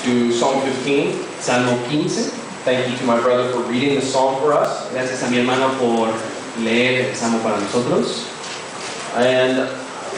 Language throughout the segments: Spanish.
to Psalm 15. Salmo 15. Thank you to my brother for reading the psalm for us. Gracias a mi hermano por leer el Salmo para nosotros. And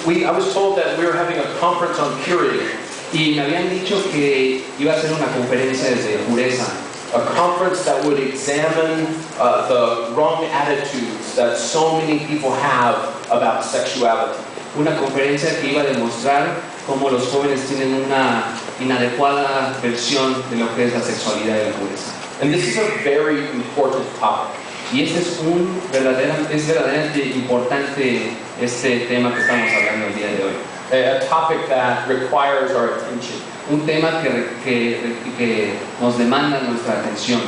I was told that we were having a conference on purity. Y me habían dicho que iba a ser una conferencia de pureza. A conference that would examine the wrong attitudes that so many people have about sexuality. Una conferencia que iba a demostrar cómo los jóvenes tienen una inadecuada versión de lo que es la sexualidad y la pureza. And this is a very important topic. Y este es verdaderamente importante este tema que estamos hablando el día de hoy. A topic that requires our attention. Un tema que nos demanda nuestra atención.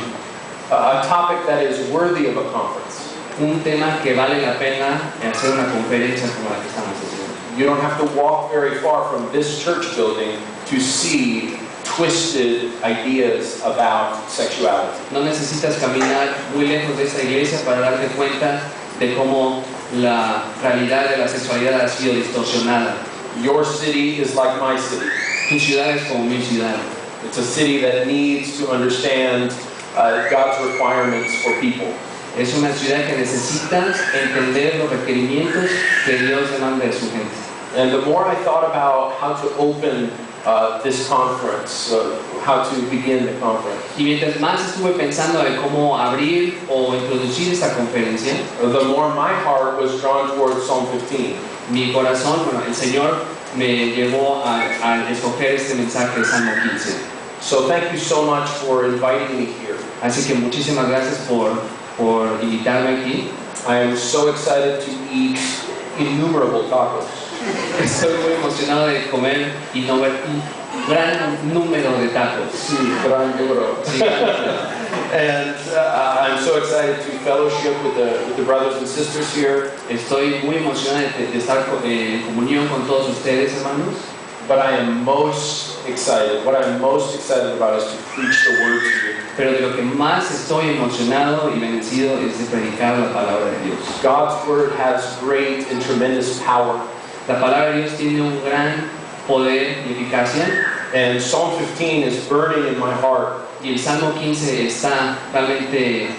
A topic that is worthy of a conference. Un tema que vale la pena hacer una conferencia como la que estamos haciendo. You don't have to walk very far from this church building to see twisted ideas about sexuality. No necesitas caminar muy lejos de esta iglesia para darte cuenta de cómo la realidad de la sexualidad ha sido distorsionada. Your city is like my city. Tu ciudad es como mi ciudad. It's a city that needs to understand God's requirements for people. Es una ciudad que necesita entender los requerimientos que Dios demanda de su gente. And the more I thought about how to open this conference, how to begin the conference, Y mientras más estuve pensando de cómo abrir o introducir esta conferencia, the more my heart was drawn towards Psalm 15. mi corazón, el Señor me llevó a escoger este mensaje de Salmo 15. So thank you so much for inviting me here. Así que muchísimas gracias por invitarme aquí. I am so excited to eat innumerable tacos. Estoy muy emocionado de comer y no ver un gran número de tacos. Sí, gran número. Sí. And I'm so excited to fellowship with the brothers and sisters here. Estoy muy emocionado de estar en comunión con todos ustedes, hermanos. But what I'm most excited about is to preach the word to you. Pero de lo que más estoy emocionado y bendecido es de predicar la palabra de Dios. God's word has great and tremendous power. La palabra de Dios tiene un gran poder y eficacia. And Psalm 15 is burning in my heart. Y el Salmo 15 está realmente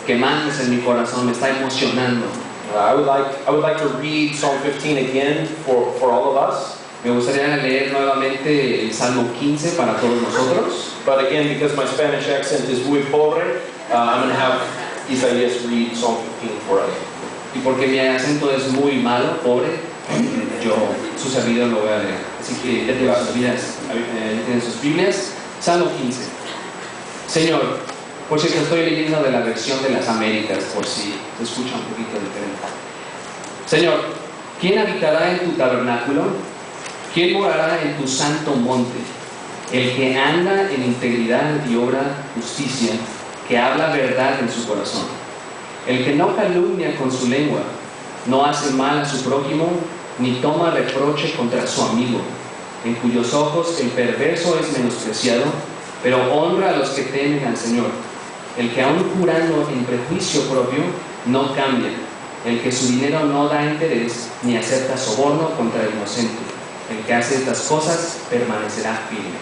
quemándose en mi corazón, me está emocionando. I would like to read Psalm 15 again for all of us. Me gustaría leer nuevamente el Salmo 15 para todos nosotros. But again, because my Spanish accent is muy pobre, I'm going to have Isaías read Psalm 15 for us. Y porque mi acento es muy malo, pobre, su servidor lo voy a leer. Así que tienen sus Biblias. Salmo 15. Señor, por cierto, estoy leyendo de la versión de las Américas, por si se escucha un poquito diferente. Señor, ¿quién habitará en tu tabernáculo? ¿Quién morará en tu santo monte? El que anda en integridad y obra justicia, que habla verdad en su corazón. El que no calumnia con su lengua, no hace mal a su prójimo, ni toma reproche contra su amigo, en cuyos ojos el perverso es menospreciado, pero honra a los que temen al Señor. El que aun jurando en prejuicio propio, no cambia. El que su dinero no da interés, ni acepta soborno contra el inocente. El que hace estas cosas permanecerá firme.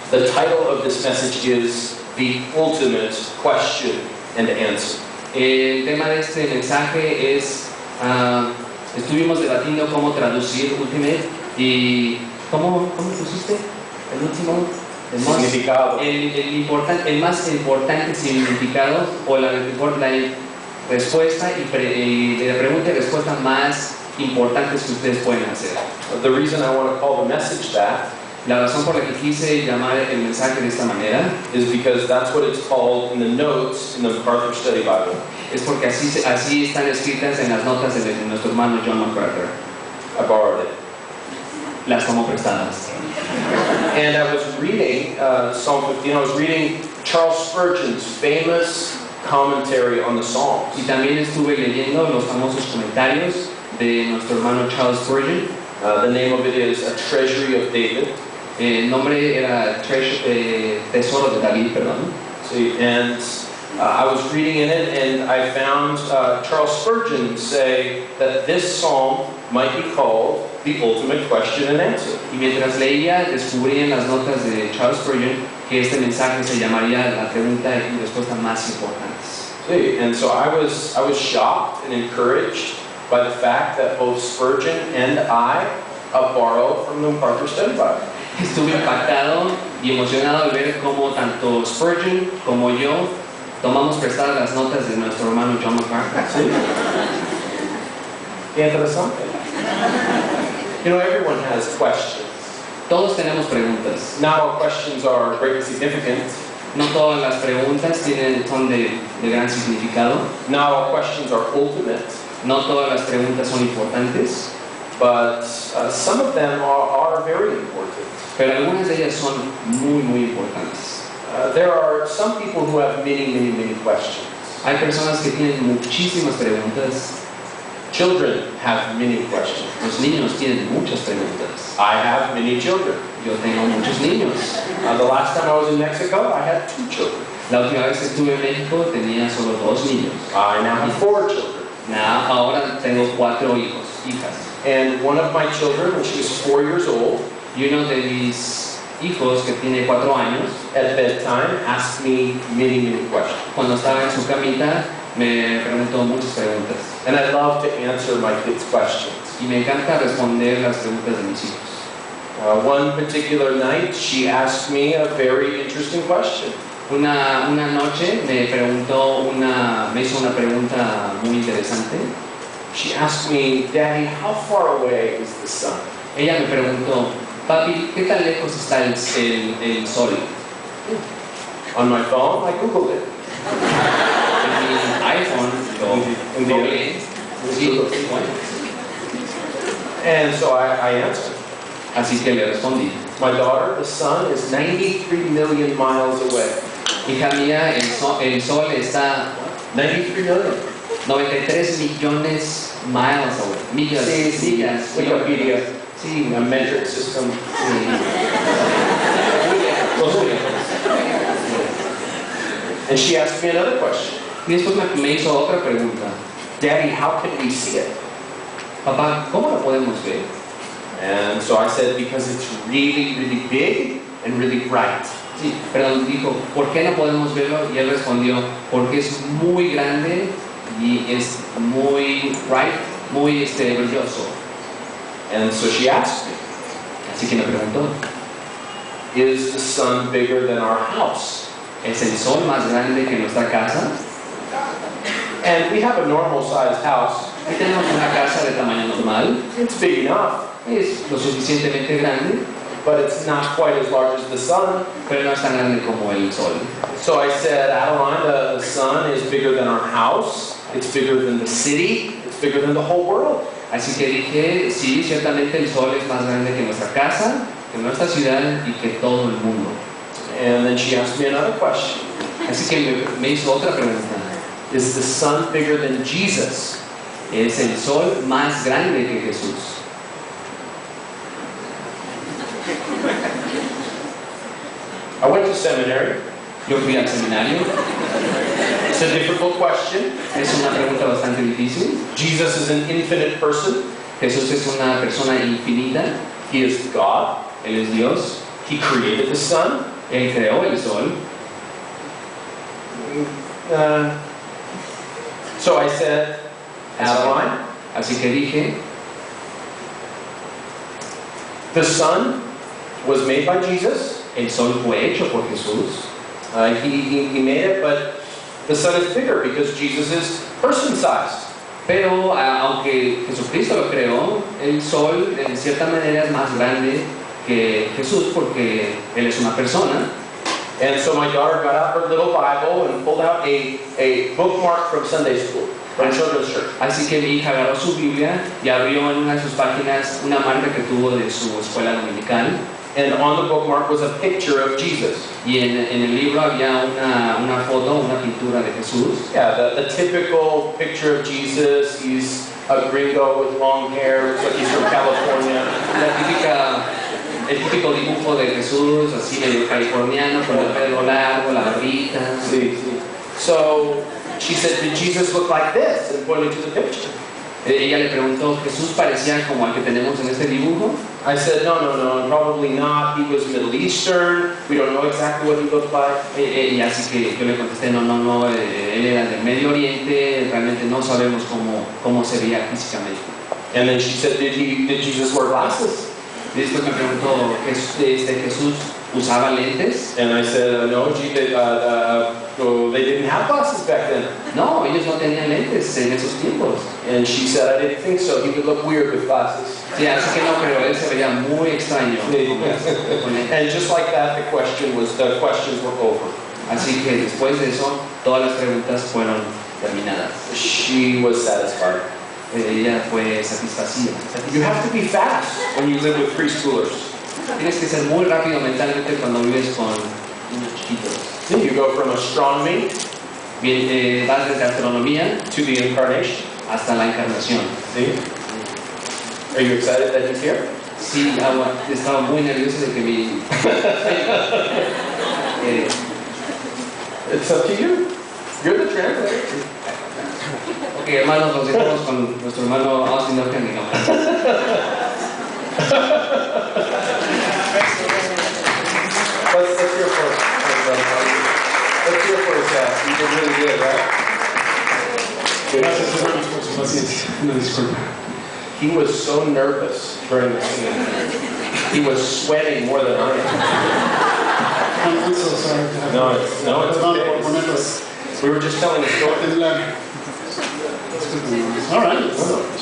The title of this message is The Ultimate Question and Answer. El tema de este mensaje es, estuvimos debatiendo cómo traducir ultimate y ¿cómo pusiste? El último, Significado. el más importante significado o la respuesta y la pregunta y respuesta más importantes que ustedes pueden hacer. The reason I want to call the message that La razón por la que quise llamar el mensaje de esta manera is because that's what it's called in the notes in the MacArthur Study Bible. es porque así están escritas en las notas de nuestro hermano John MacArthur. I borrowed it. Las tomo prestadas. And I was reading Psalm 15. I was reading Charles Spurgeon's famous commentary on the Psalms. Y también estuve leyendo los famosos comentarios de nuestro hermano Charles Spurgeon. The name of it is A Treasury of David. El nombre era Tesoro de David, perdón. See, and I was reading in it, and I found Charles Spurgeon say that this psalm might be called the ultimate question and answer. Y mientras leía, descubrí en las notas de Charles Spurgeon que este mensaje se llamaría la pregunta y respuesta más importantes. See, and so I was shocked and encouraged by the fact that both Spurgeon and I borrow from the MacArthur Study Bible. Estuve impactado y emocionado al ver cómo tanto Spurgeon como yo tomamos prestadas las notas de nuestro hermano John MacArthur. See? Qué interesante. You know, everyone has questions. Todos tenemos preguntas. Not all questions are greatly significant. No todas las preguntas son de gran significado. Not all questions are ultimate. No todas las preguntas son importantes. But some of them are very important. Pero algunas de ellas son muy importantes. There are some people who have many questions. Hay personas que tienen muchísimas preguntas. Children have many questions. Los niños tienen muchas preguntas. I have many children. Yo tengo muchos niños. The last time I was in Mexico, I had 2 children. La última vez que estuve en México tenía solo 2 niños. I now have 4 children. Ahora tengo 4 hijas. And one of my children, when she was 4 years old, Y uno de mis hijos que tiene 4 años, at bedtime, asked me many questions. cuando estaba en su camita, me preguntó muchas preguntas. And I love to answer my kids' questions. Y me encanta responder las preguntas de mis hijos. One particular night, she asked me a very interesting question. Una noche me hizo una pregunta muy interesante. She asked me, Daddy, how far away is the sun? Ella me preguntó, papi, ¿qué tan lejos está el sol? On my phone, I Googled it. En mi iPhone lo googleé. Sí, bueno. And so I answered. Así que le respondí. My daughter, the sun is 93 million miles away. Hija mía, el sol está 93 million. 93 millones miles away. Millas. Sí, millas. Wikipedia. Sí, A metric system. And she asked me another question. Y después me hizo otra pregunta. Daddy, how can we see it? Papá, ¿cómo lo podemos ver? And so I said, because it's really big and really bright. Sí, pero dijo, ¿por qué no podemos verlo? Y él respondió, porque es muy grande y es muy bright, muy brilloso. And so she asked me, Así que me preguntó, is the sun bigger than our house? ¿es el sol más grande que nuestra casa? And we have a normal sized house. Ahí tenemos una casa de tamaño normal, It's big enough, es lo suficientemente grande, but it's not quite as large as the sun. pero no es tan grande como el sol. So I said, Adeline, the sun is bigger than our house. It's bigger than the city. It's bigger than the whole world. Así que dije, sí, ciertamente el sol es más grande que nuestra casa, que nuestra ciudad y que todo el mundo. And then she asked me another question. Así que me hizo otra pregunta. Is the sun bigger than Jesus? ¿Es el sol más grande que Jesús? I went to seminary. Yo fui al seminario. It's a difficult question. Es una pregunta bastante difícil. Jesus is an infinite person. Jesús es una persona infinita. He is God. Él es Dios. He created the sun. Él creó el sol. So I said, Adeline, Así que dije, the sun was made by Jesus. el sol fue hecho por Jesús. He made it, but the sun is bigger because Jesus is person-sized. Pero aunque Jesucristo lo creó, el sol en cierta manera es más grande que Jesús porque Él es una persona. And so my daughter got out her little Bible and pulled out a bookmark from Sunday school, from children's church. Así que mi hija agarró su Biblia y abrió en una de sus páginas una marca que tuvo de su escuela dominical. And on the bookmark was a picture of Jesus. Y en el libro había una foto, una pintura de Jesús. Yeah, the typical picture of Jesus. He's a gringo with long hair, looks like he's from California. El típico dibujo de Jesús, así medio californiano, con el pelo largo, la barbita. Sí, sí. So she said, did Jesus look like this? And pointed to the picture. Ella le preguntó, ¿Jesús parecía como al que tenemos en este dibujo? I said, no, probably not. He was Middle Eastern. We don't know exactly what he looked like. Y así que yo le contesté, no, él era del Medio Oriente, realmente no sabemos cómo se veía físicamente. And then she said, did Jesus wear glasses? Y después me preguntó, ¿Jesús usaba lentes? And I said, no, they didn't have glasses back then. No, ellos no tenían lentes en esos tiempos. And she said, I didn't think so. He would look weird with glasses. Sí, así que no, pero él se veía muy extraño. con lentes. And just like that, the questions were over. Así que después de eso, todas las preguntas fueron terminadas. She was satisfied. Ella fue satisfacida. You have to be fast when you live with preschoolers. Tienes que ser muy rápido mentalmente cuando vives con niños chiquitos. You go from astronomy Vas desde astronomía to the incarnation. hasta la encarnación. See? Are you excited that he's here? Sí, estaba muy nervioso de que mi... It's up to you. You're the translator. Ok, hermanos, nos dejamos con nuestro hermano Austin Duncan, digamos. Let's hear for it. Let's hear for his You did really good, right? Gracias, hermanos, por su paciencia. Una disculpa. He was so nervous during the singing. He was sweating more than I am. I'm so sorry. No, it's Perdón por okay. ponerlos We were just telling a a story. temblar. All right.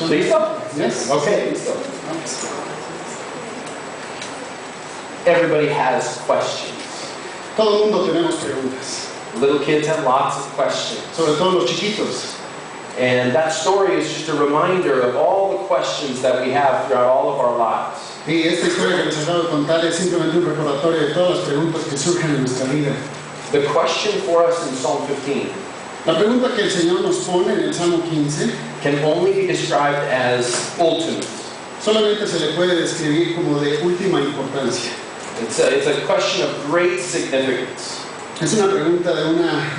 ¿Listo? Yes. Okay, listo. Everybody has questions. Todo el mundo tenemos preguntas, Little kids have lots of questions. sobre todo los chiquitos. And that story is just a reminder of all the questions that we have throughout all of our lives. Y esta historia que les acabo de contar es simplemente un recordatorio de todas las preguntas que surgen en nuestra vida. The question for us in Psalm 15 La pregunta que el Señor nos pone en el Salmo 15 can only be described as ultimate. solamente se le puede describir como de última importancia. It's a question of great significance. Es una pregunta de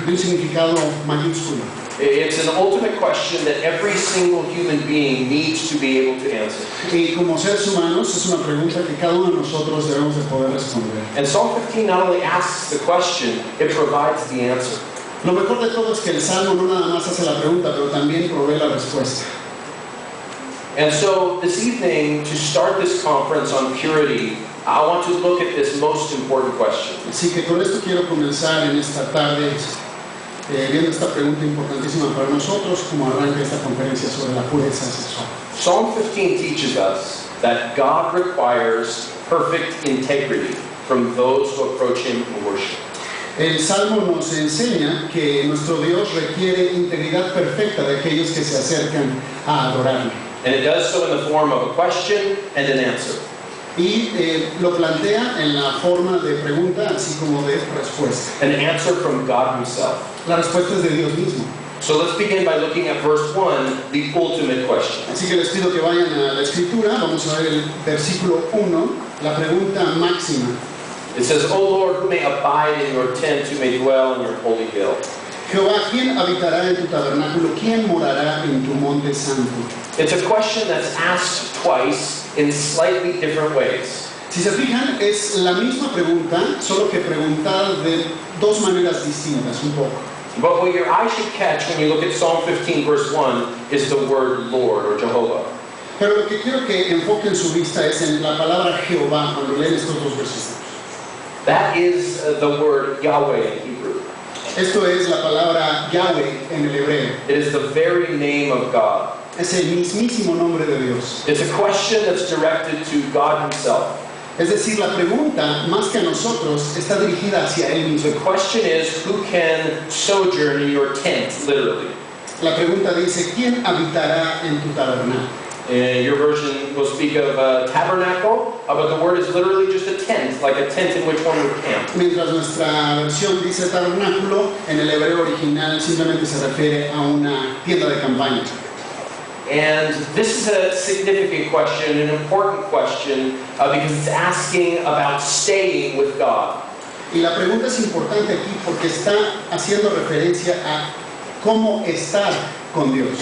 un significado mayúsculo. It's an ultimate question that every single human being needs to be able to answer. Y como seres humanos es una pregunta que cada uno de nosotros debemos de poder responder. And Psalm 15 not only asks the question, it provides the answer. Lo mejor de todo es que el Salmo no nada más hace la pregunta, pero también provee la respuesta. And so this evening, to start this conference on purity, I want to look at this most important question. Así que con esto quiero comenzar en esta tarde viendo esta pregunta importantísima para nosotros como arranca esta conferencia sobre la pureza sexual. Psalm 15 teaches us that God requires perfect integrity from those who approach Him in worship. El Salmo nos enseña que nuestro Dios requiere integridad perfecta de aquellos que se acercan a adorarle. And it does so in the form of a question and an answer. Y lo plantea en la forma de pregunta, así como de respuesta. An answer from God Himself. La respuesta es de Dios mismo. So let's begin by looking at verse 1, the ultimate question. Así que les pido que vayan a la escritura, vamos a ver el versículo 1, la pregunta máxima. It says, O Lord, who may abide in your tent, who may dwell in your holy hill? Jehová, ¿quién habitará en tu tabernáculo? ¿Quién morará en tu monte santo? It's a question that's asked twice in slightly different ways. Si se fijan, es la misma pregunta, solo que preguntada de dos maneras distintas, un poco. But what your eye should catch when you look at Psalm 15 verse 1 is the word Lord or Jehovah. Pero lo que quiero que enfoquen su vista es en la palabra Jehová cuando leen estos dos versículos. That is the word Yahweh in Hebrew. Esto es la palabra Yahweh en el hebreo. It is the very name of God. Es el mismísimo nombre de Dios. It's a question that's directed to God Himself. Es decir, la pregunta, más que a nosotros, está dirigida hacia Él mismo. The question is, who can sojourn in your tent, literally? La pregunta dice, ¿quién habitará en tu tabernáculo? Your version will speak of a tabernacle, but the word is literally just a tent, like a tent in which one would camp. Mientras nuestra versión dice tabernáculo, en el hebreo original simplemente se refiere a una tienda de campaña. And this is a significant question, an important question, because it's asking about staying with God. Y la pregunta es importante aquí porque está haciendo referencia a cómo estar con Dios.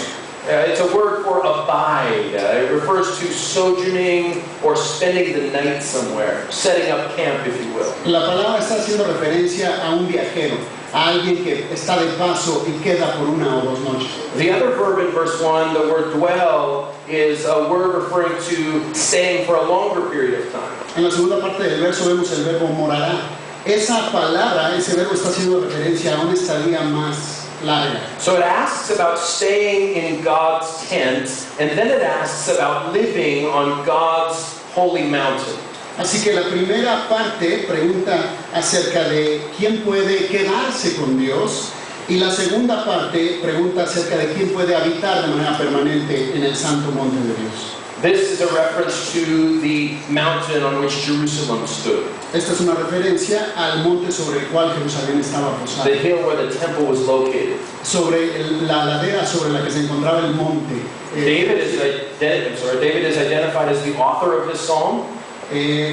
It's a word for abide. It refers to sojourning or spending the night somewhere, setting up camp, if you will. La palabra está haciendo referencia a un viajero, a alguien que está de paso y queda por una o dos noches. The other verb in verse 1, the word dwell, is a word referring to staying for a longer period of time. En la segunda parte del verso vemos el verbo morará. Esa palabra, ese verbo está haciendo referencia a una estadía más larga. So it asks about staying in God's tent, and then it asks about living on God's holy mountain. Así que la primera parte pregunta acerca de quién puede quedarse con Dios y la segunda parte pregunta acerca de quién puede habitar de manera permanente en el santo monte de Dios. This is a reference to the mountain on which Jerusalem stood, Esta es una referencia al monte sobre el cual Jerusalén estaba posada, the hill where the temple was located. sobre la ladera sobre la que se encontraba el monte. David is identified as the author of this psalm.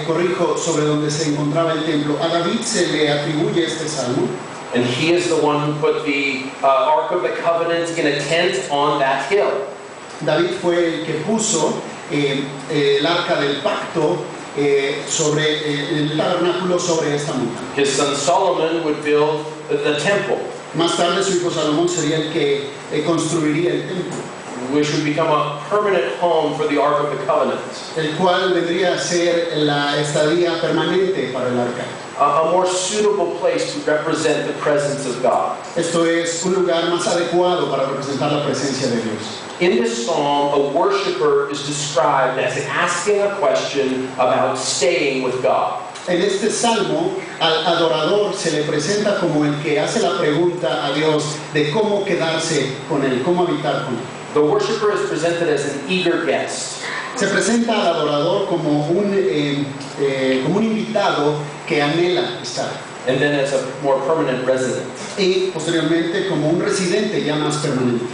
Corrijo, sobre donde se encontraba el templo. A David se le atribuye este salmo. And he is the one who put the Ark of the Covenant in a tent on that hill. David fue el que puso el arca del pacto sobre el tabernáculo sobre esta montaña. His son Solomon would build the temple, Más tarde su hijo Salomón sería el que construiría el templo, which would become a permanent home for the Ark of the Covenant. el cual vendría a ser la estadía permanente para el arca. A more suitable place to represent the presence of God. Esto es un lugar más adecuado para representar la presencia de Dios. In this psalm, a worshiper is described as asking a question about staying with God. En este salmo, al adorador se le presenta como el que hace la pregunta a Dios de cómo quedarse con Él, cómo habitar con Él. The worshiper is presented as an eager guest. Se presenta al adorador como un invitado que anhela estar And then as a more permanent resident. y posteriormente como un residente ya más permanente.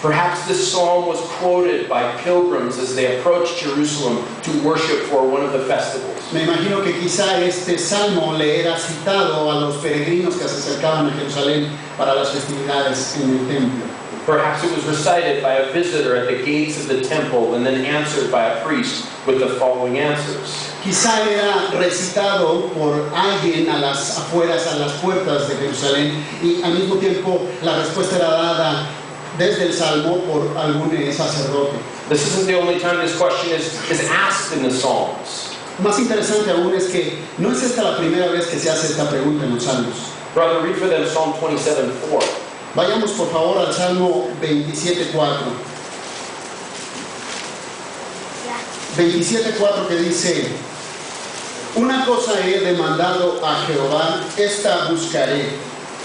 Perhaps this psalm was quoted by pilgrims as they approached Jerusalem to worship for one of the festivals. Me imagino que quizá este salmo le era citado a los peregrinos que se acercaban a Jerusalén para las festividades en el templo. Perhaps it was recited by a visitor at the gates of the temple and then answered by a priest with the following answers. Quizá era recitado por alguien a las afueras, a las puertas de Jerusalén, y al mismo tiempo la respuesta era dada desde el salmo por algún sacerdote. This isn't the only time this question is asked in the Psalms. Más interesante aún es que no es esta la primera vez que se hace esta pregunta en los salmos. Brother, read for them Psalm 27:4. Vayamos por favor al Salmo 27:4. 27:4 que dice: Una cosa he demandado a Jehová, esta buscaré,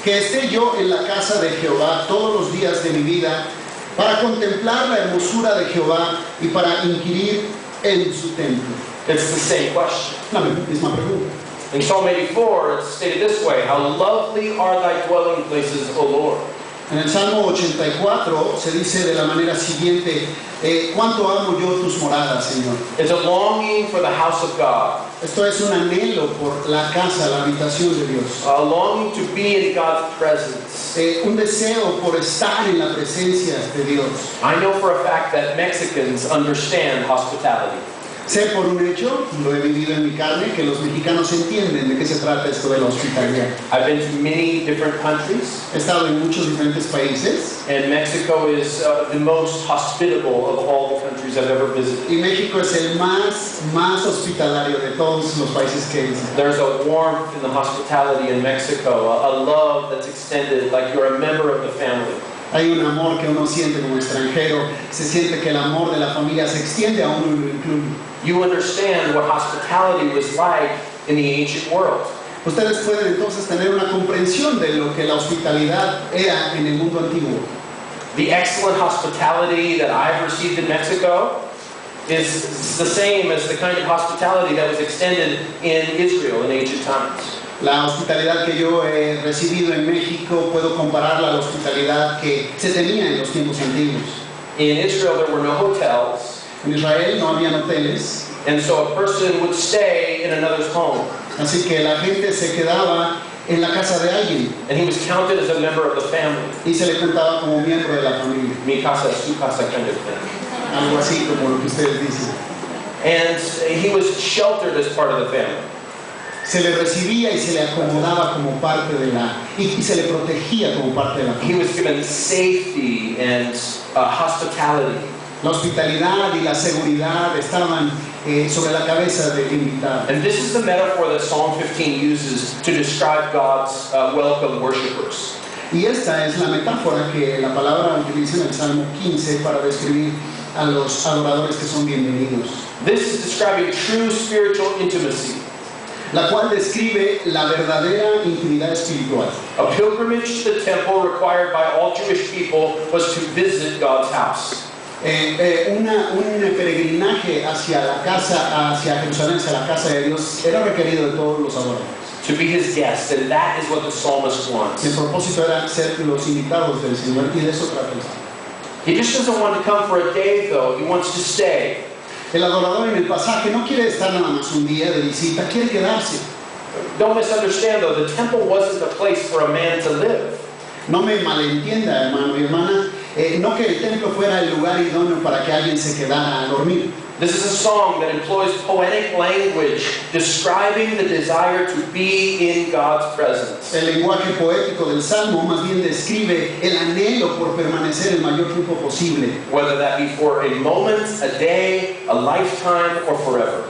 que esté yo en la casa de Jehová todos los días de mi vida, para contemplar la hermosura de Jehová y para inquirir en su templo. It's the same question. La misma pregunta. In Psalm 84, it's stated this way: How lovely are thy dwelling places, O Lord. En el Salmo 84 se dice de la manera siguiente: cuánto amo yo tus moradas, Señor. It's a longing for the house of God, Esto es un anhelo por la casa, la habitación de Dios. a longing to be in God's presence. Un deseo por estar en la presencia de Dios. I know for a fact that Mexicans understand hospitality. Sé por un hecho, lo he vivido en mi carne, que los mexicanos entienden de qué se trata esto de la hospitalidad. I've been to many different countries, He estado en muchos diferentes países and Mexico is the most hospitable of all the countries I've ever visited. y México es el más hospitalario de todos los países que he visitado. There's a warmth in the hospitality in Mexico, a love that's extended like you're a member of the family. Hay un amor que uno siente como extranjero, se siente que el amor de la familia se extiende a uno y lo incluye. You understand what hospitality was like in the ancient world. Ustedes pueden entonces tener una comprensión de lo que la hospitalidad era en el mundo antiguo. The excellent hospitality that I've received in Mexico is the same as the kind of hospitality that was extended in Israel in ancient times. La hospitalidad que yo he recibido en México puedo compararla a la hospitalidad que se tenía en los tiempos antiguos. In Israel, there were no hotels, En Israel no habían hoteles, and so a person would stay in another's home. así que la gente se quedaba en la casa de alguien and he was counted as a member of the family. y se le contaba como miembro de la familia. Mi casa es su casa kind of thing. Algo así como lo que ustedes dicen. And he was sheltered as part of the family. Se le recibía y se le acomodaba como parte de la... y se le protegía como parte de la He familia. was given safety and hospitality. La hospitalidad y la seguridad estaban sobre la cabeza del invitado. And this is the metaphor that Psalm 15 uses to describe God's welcome worshipers. Y esta es la metáfora que la palabra utiliza en el Salmo 15 para describir a los adoradores que son bienvenidos. This is describing true spiritual intimacy. La cual describe la verdadera intimidad espiritual. A pilgrimage to the temple required by all Jewish people was to visit God's house. Un peregrinaje hacia la casa, hacia Jerusalén, hacia la casa de Dios, era requerido de todos los adoradores. To be his guest, and that is what the psalmist wants. El propósito era ser los invitados del Señor y de eso trata el Salmo. He just doesn't want to come for a day though, he wants to stay. El adorador en el pasaje no quiere estar nada más un día de visita, quiere quedarse. Don't misunderstand though, the temple wasn't a place for a man to live. No me malentienda, hermano y hermana, no que el templo fuera el lugar idóneo para que alguien se quedara a dormir. This is a song that employs poetic language describing the desire to be in God's presence. El lenguaje poético del Salmo más bien describe el anhelo por permanecer el mayor tiempo posible, Whether that be for a moment, a day, a lifetime, or forever.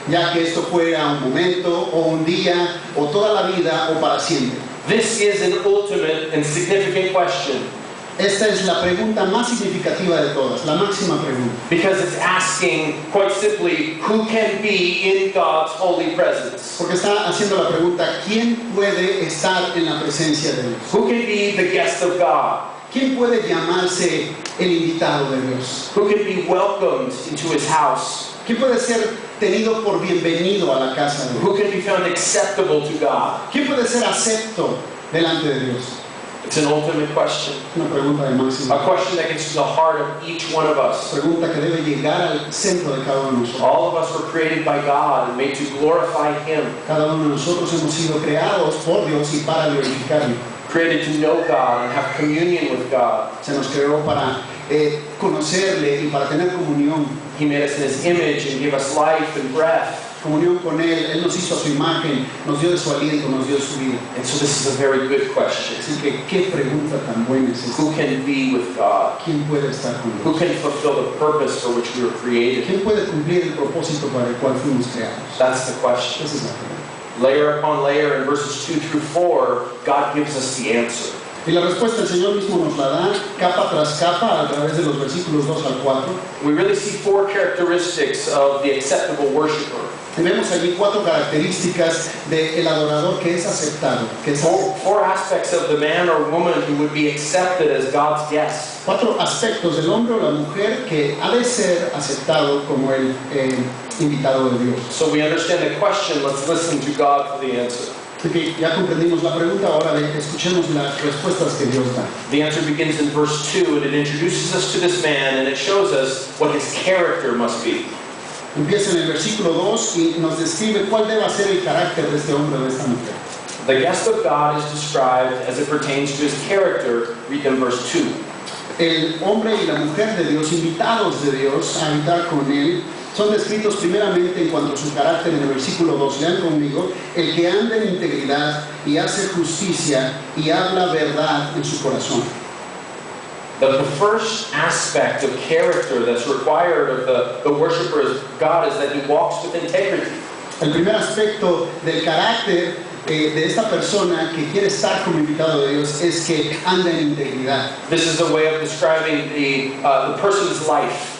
ya que esto fuera un momento o un día o toda la vida o para siempre. This is an ultimate and significant question Esta es la pregunta más significativa de todas, la máxima pregunta, because it's asking, quite simply, who can be in God's holy presence? porque está haciendo la pregunta, ¿quién puede estar en la presencia de Dios? Who can be the guest of God? ¿Quién puede llamarse el invitado de Dios? Who can be welcomed into his house? ¿Quién puede ser tenido por bienvenido a la casa de Dios? Who can be found acceptable to God? ¿Quién puede ser acepto delante de Dios? It's an ultimate question. Una pregunta de máxima. A question that gets to the heart of each one of us. Pregunta que debe llegar al centro de cada uno de nosotros. All of us were created by God and made to glorify Him. Cada uno de nosotros hemos sido creados por Dios y para glorificarlo. Created to know God and have communion with God. Se nos creó para conocerle y para tener comunión. He made us in His image and gave us life and breath. Comunión con Él. Él nos hizo a su imagen, nos dio de su aliento, nos dio de su vida. And so this is a very good question. Así que, ¿qué pregunta tan buena es esta? Who can be with God? ¿Quién puede estar con Who Dios? can fulfill the purpose for which we were created? ¿Quién puede cumplir el propósito para el cual fuimos creados? That's the question. Esa es la pregunta. Layer upon layer in verses 2 through 4, God gives us the answer. Y la respuesta el Señor mismo nos la da capa tras capa a través de los versículos 2 al 4. We really see four characteristics of the acceptable worshiper. Y vemos allí 4 características del adorador que es aceptado. Que es Four aspects of the man or woman who would be accepted as God's guest. 4 aspectos del hombre o la mujer que ha de ser aceptado como el invitado de Dios. So we understand the question, let's listen to God for the answer. Así que ya comprendimos la pregunta, ahora escuchemos las respuestas que Dios da. The answer begins in verse 2, and it introduces us to this man, and it shows us what his character must be. Empieza en el versículo 2 y nos describe cuál debe ser el carácter de este hombre o de esta mujer. The guest of God is described as it pertains to his character, read in verse 2. El hombre y la mujer de Dios, invitados de Dios a habitar con Él, son descritos primeramente en cuanto a su carácter en el versículo 2. Lean conmigo: el que anda en integridad y hace justicia y habla verdad en su corazón. The first aspect of character that's required of the worshiper of God is that he walks with integrity. El primer aspecto del carácter de esta persona que quiere estar como invitado de Dios es que anda en integridad. This is a way of describing the person's life.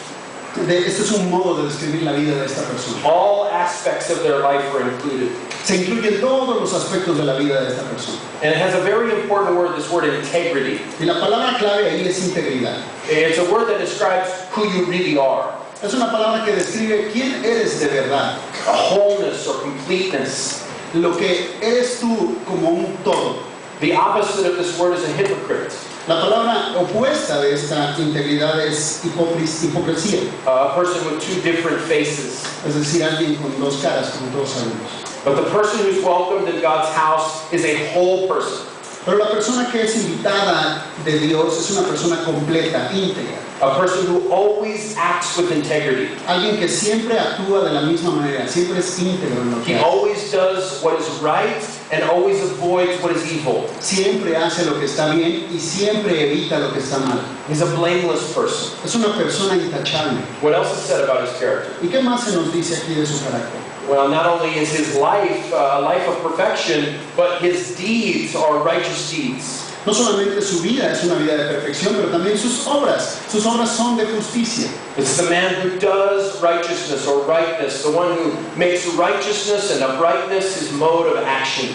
Este es un modo de describir la vida de esta persona. All aspects of their life are included. Se incluyen todos los aspectos de la vida de esta persona. And it has a very important word, this word integrity. Y la palabra clave ahí es integridad. It's a word that describes who you really are. Es una palabra que describe quién eres de verdad. A wholeness or completeness. Lo que eres tú como un todo. The opposite of this word is a hypocrite. La palabra opuesta de esta integridad es hipocresía. A person with two different faces. Es decir, alguien con dos caras, como todos sabemos. But the person who's welcomed in God's house is a whole person. Pero la persona que es invitada de Dios es una persona completa, íntegra. A person who always acts with integrity. Alguien que siempre actúa de la misma manera, siempre es íntegro en lo que He hace. always does what is right and always avoids what is evil. Siempre hace lo que está bien y siempre evita lo que está mal. He's a blameless person. Es una persona intachable. What else is said about his character? ¿Y qué más se nos dice aquí de su carácter? Well, not only is his life a life of perfection, but his deeds are righteous deeds. No solamente su vida es una vida de perfección, pero también sus obras. Sus obras son de justicia. It's the man who does righteousness or rightness, the one who makes righteousness and uprightness his mode of action.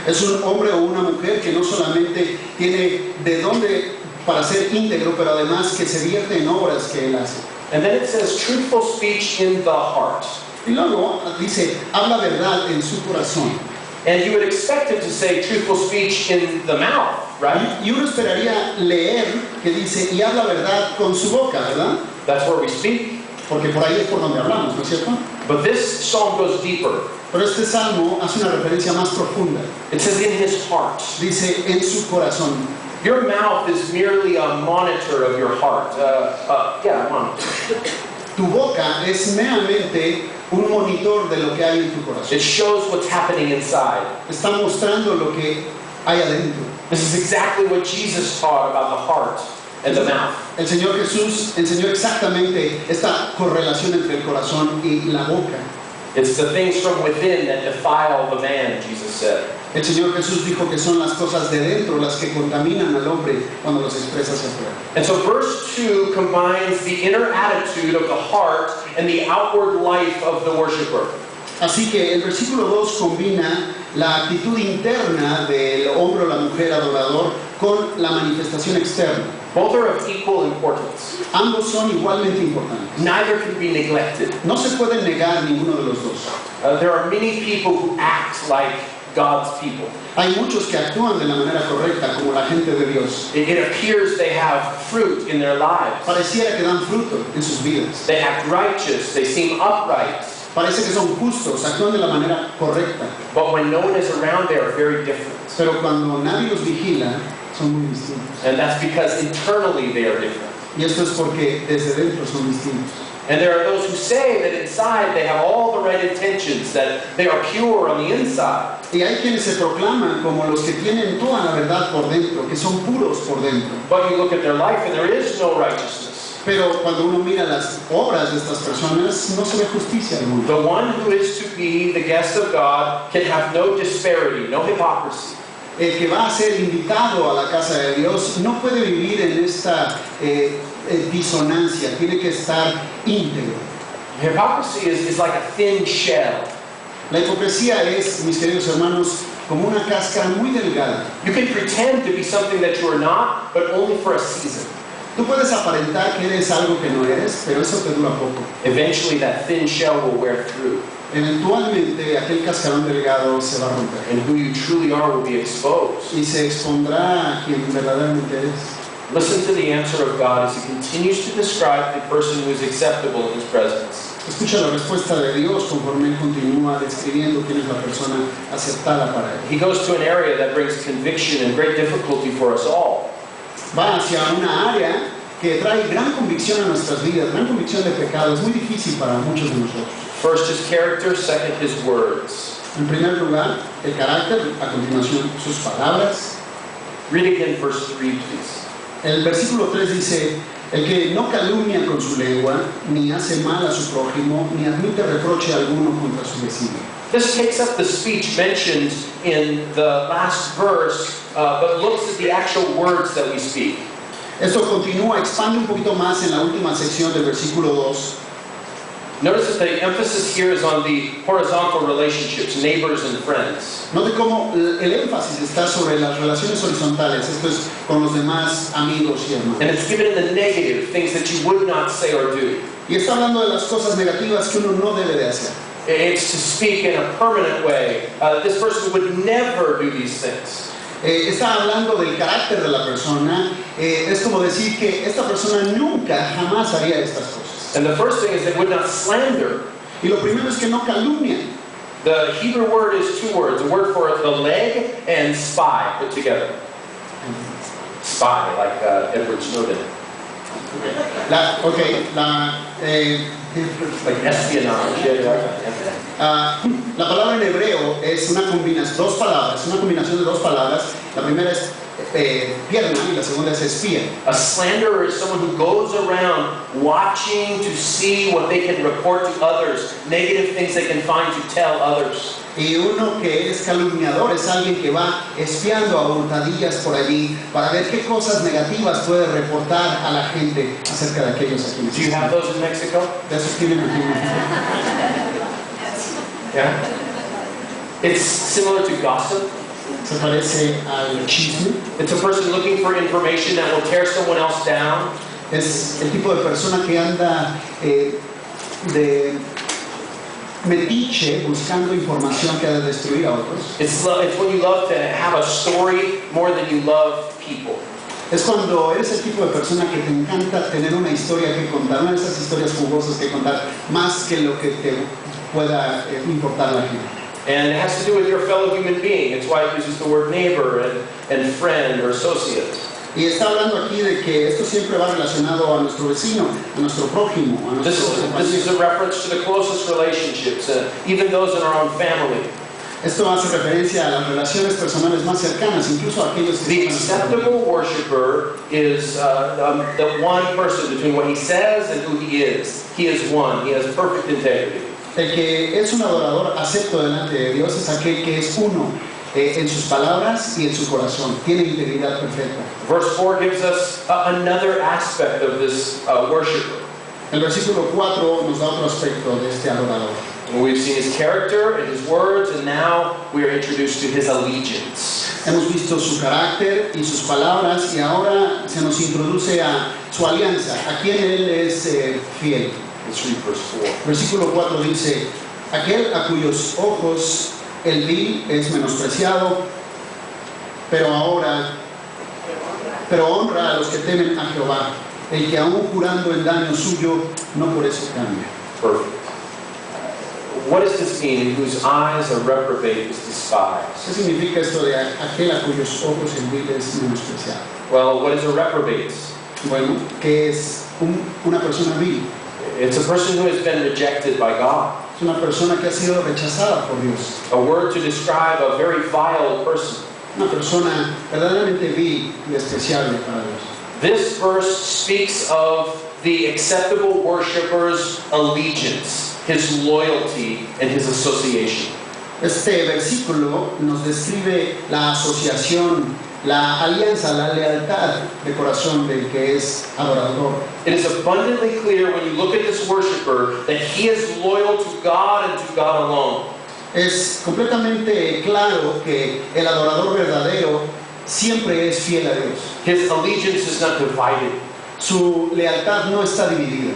Es un hombre o una mujer que no solamente tiene de dónde para ser íntegro, pero además que se vierte en obras que él hace. And then it says truthful speech in the heart. Y luego dice, habla verdad en su corazón. And you would expect it to say truthful speech in the mouth, right? Y uno esperaría leer que dice, y habla verdad con su boca, ¿verdad? That's where we speak. Porque por ahí es por donde hablamos, ¿no es cierto? But this psalm goes deeper. Pero este salmo hace una referencia más profunda. It says in his heart. Dice, en su corazón. Your mouth is merely a monitor of your heart. A monitor. Tu boca es meramente un monitor de lo que hay en tu corazón. It shows what's happening inside. Está mostrando lo que hay adentro. This is exactly what Jesus taught about the heart and the mouth. El Señor Jesús enseñó exactamente esta correlación entre el corazón y la boca. It's the things from within that defile the man, Jesus said. El Señor Jesús dijo que son las cosas de dentro las que contaminan al hombre cuando los expresa hacia afuera. And so verse 2 combines the inner attitude of the heart and the outward life of the worshiper. Así que el versículo 2 combina la actitud interna del hombre o la mujer adorador con la manifestación externa. Both are of equal importance. Ambos son igualmente importantes. Neither can be neglected. No se puede negar ninguno de los dos. There are many people who act like God's people. Hay muchos que actúan de la manera correcta como la gente de Dios. It appears they have fruit in their lives. Pareciera que dan fruto en sus vidas. They act righteous. They seem upright. Parece que son justos, actúan de la manera correcta. But when no one is around, they are very different. Pero cuando nadie los vigila, son muy distintos. And that's because internally they are different. Y esto es porque desde dentro son distintos. And there are those who say that inside they have all the right intentions, that they are pure on the inside. Y hay quienes se proclaman como los que tienen toda la verdad por dentro, que son puros por dentro. But you look at their life and there is no righteousness. Pero cuando uno mira las obras de estas personas, no se ve justicia alguna. The one who is to be the guest of God can have no disparity, no hypocrisy. El que va a ser invitado a la casa de Dios no puede vivir en esta disonancia, tiene que estar íntegro. Hypocrisy is like a thin shell. La hipocresía es, mis queridos hermanos, como una cáscara muy delgada. You can pretend to be something that you are not, but only for a season. Tú puedes aparentar que eres algo que no eres, pero eso te dura poco. Eventually that thin shell will wear through. Eventualmente aquel cascarón delgado se va a romper. And who you truly are will be exposed. Y se expondrá a quien verdaderamente eres. Listen to the answer of God as He continues to describe the person who is acceptable in His presence. Escucha la respuesta de Dios conforme Él continúa describiendo quién es la persona aceptada para Él. He goes to an area that brings conviction and great difficulty for us all. Va hacia una área que trae gran convicción a nuestras vidas, gran convicción de pecado. Es muy difícil para muchos de nosotros. First, His character. Second, His words. En primer lugar, el carácter, a continuación sus palabras. Read again verse 3, please. El versículo 3 dice, el que no calumnia con su lengua, ni hace mal a su prójimo, ni admite reproche alguno contra su vecino. This takes up the speech mentioned in the last verse, but looks at the actual words that we speak. Esto continúa, expande un poquito más en la última sección del versículo 2. Notice that the emphasis here is on the horizontal relationships, neighbors and friends. Note cómo el énfasis está sobre las relaciones horizontales, esto es con los demás amigos y hermanos. And it's given in the negative, things that you would not say or do. Y está hablando de las cosas negativas que uno no debe de hacer. It's to speak in a permanent way. This person would never do these things. Está hablando del carácter de la persona, es como decir que esta persona nunca, jamás haría estas cosas. And the first thing is they would not slander. Y lo primero es que no calumnian. The Hebrew word is two words. A word for the leg and spy put together. Spy, like Edward Snowden. Like espionage. La palabra en hebreo es una combinación de dos palabras. La primera es pierna y la segunda es espía. A slanderer is someone who goes around watching to see what they can report to others, negative things they can find to tell others. Y uno que es calumniador es alguien que va espiando a hurtadillas por allí para ver qué cosas negativas puede reportar a la gente acerca de aquellos a quienes. Do you have those in Mexico? De esos tienen aquí. Yeah. It's similar to gossip. Se parece al chisme. It's a person looking for information that will tear someone else down. Es el tipo de persona que anda de metiche buscando información que ha de destruir a otros. It's when you love to have a story more than you love people. Es cuando eres el tipo de persona que te encanta tener una historia que contar, una de esas historias jugosas que contar, más que lo que te pueda importar la gente. And it has to do with your fellow human being. It's why it uses the word neighbor and friend or associate. Y está hablando aquí de que esto siempre va relacionado a nuestro vecino, a nuestro prójimo, a nuestro This is a reference to the closest relationships, even those in our own family. Esto hace referencia a las relaciones personales más cercanas, incluso a aquellos que The acceptable worshiper is the one person between what he says and who he is. He is one. He has perfect integrity. El que es un adorador acepto delante de Dios es aquel que es uno en sus palabras y en su corazón. Tiene integridad perfecta. Verse 4 gives us another aspect of this worshiper. El versículo 4 nos da otro aspecto de este adorador. We've seen his character and his words, and now we are introduced to his allegiance. Hemos visto su carácter y sus palabras y ahora se nos introduce a su alianza, a quien él es fiel. Let's read verse 4. Versículo 4 dice: aquel a cuyos ojos el vil es menospreciado, pero honra a los que temen a Jehová, el que aún jurando el daño suyo, no por eso cambia. Perfect. What does this mean? In whose eyes a reprobate is despised. ¿Qué significa esto de aquel a cuyos ojos el vil es menospreciado? Well, what is a reprobate? Bueno, ¿qué es una persona vil? It's a person who has been rejected by God. Es una persona que ha sido rechazada por Dios. A word to describe a very vile person. Una persona verdaderamente vil y despreciable para Dios. This verse speaks of the acceptable worshiper's allegiance, his loyalty, and his association. Este versículo nos describe la asociación, la alianza, la lealtad de corazón del que es adorador. It is abundantly clear when you look at this worshiper that he is loyal to God and to God alone. Es completamente claro que el adorador verdadero siempre es fiel a Dios. His allegiance is not divided. Su lealtad no está dividida.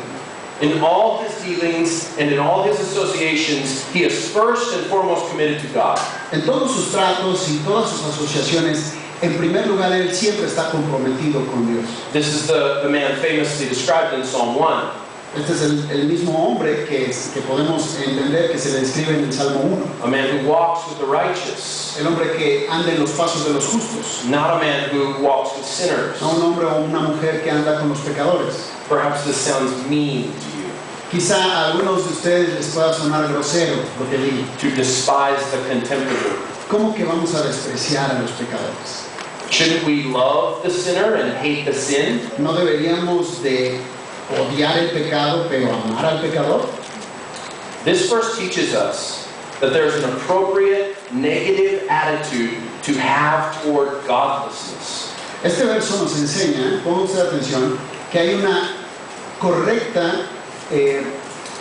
In all his dealings and in all his associations, he is first and foremost committed to God. En todos sus tratos y todas sus asociaciones, en primer lugar, él siempre está comprometido con Dios. This is the man famously described in Psalm 1. Este es el mismo hombre que podemos entender que se le describe en el Salmo 1. A man who walks with the righteous. El hombre que anda en los pasos de los justos. Not a man who walks with sinners. No un hombre o una mujer que anda con los pecadores. Perhaps this sounds mean to you. Quizá a algunos de ustedes les pueda sonar grosero lo que digo. To despise the contemptible. ¿Cómo que vamos a despreciar a los pecadores? Shouldn't we love the sinner and hate the sin? ¿No deberíamos de odiar el pecado pero amar al pecador? This verse teaches us that there's an appropriate negative attitude to have toward godlessness. Este verso nos enseña, pongan ustedes atención, que hay una correcta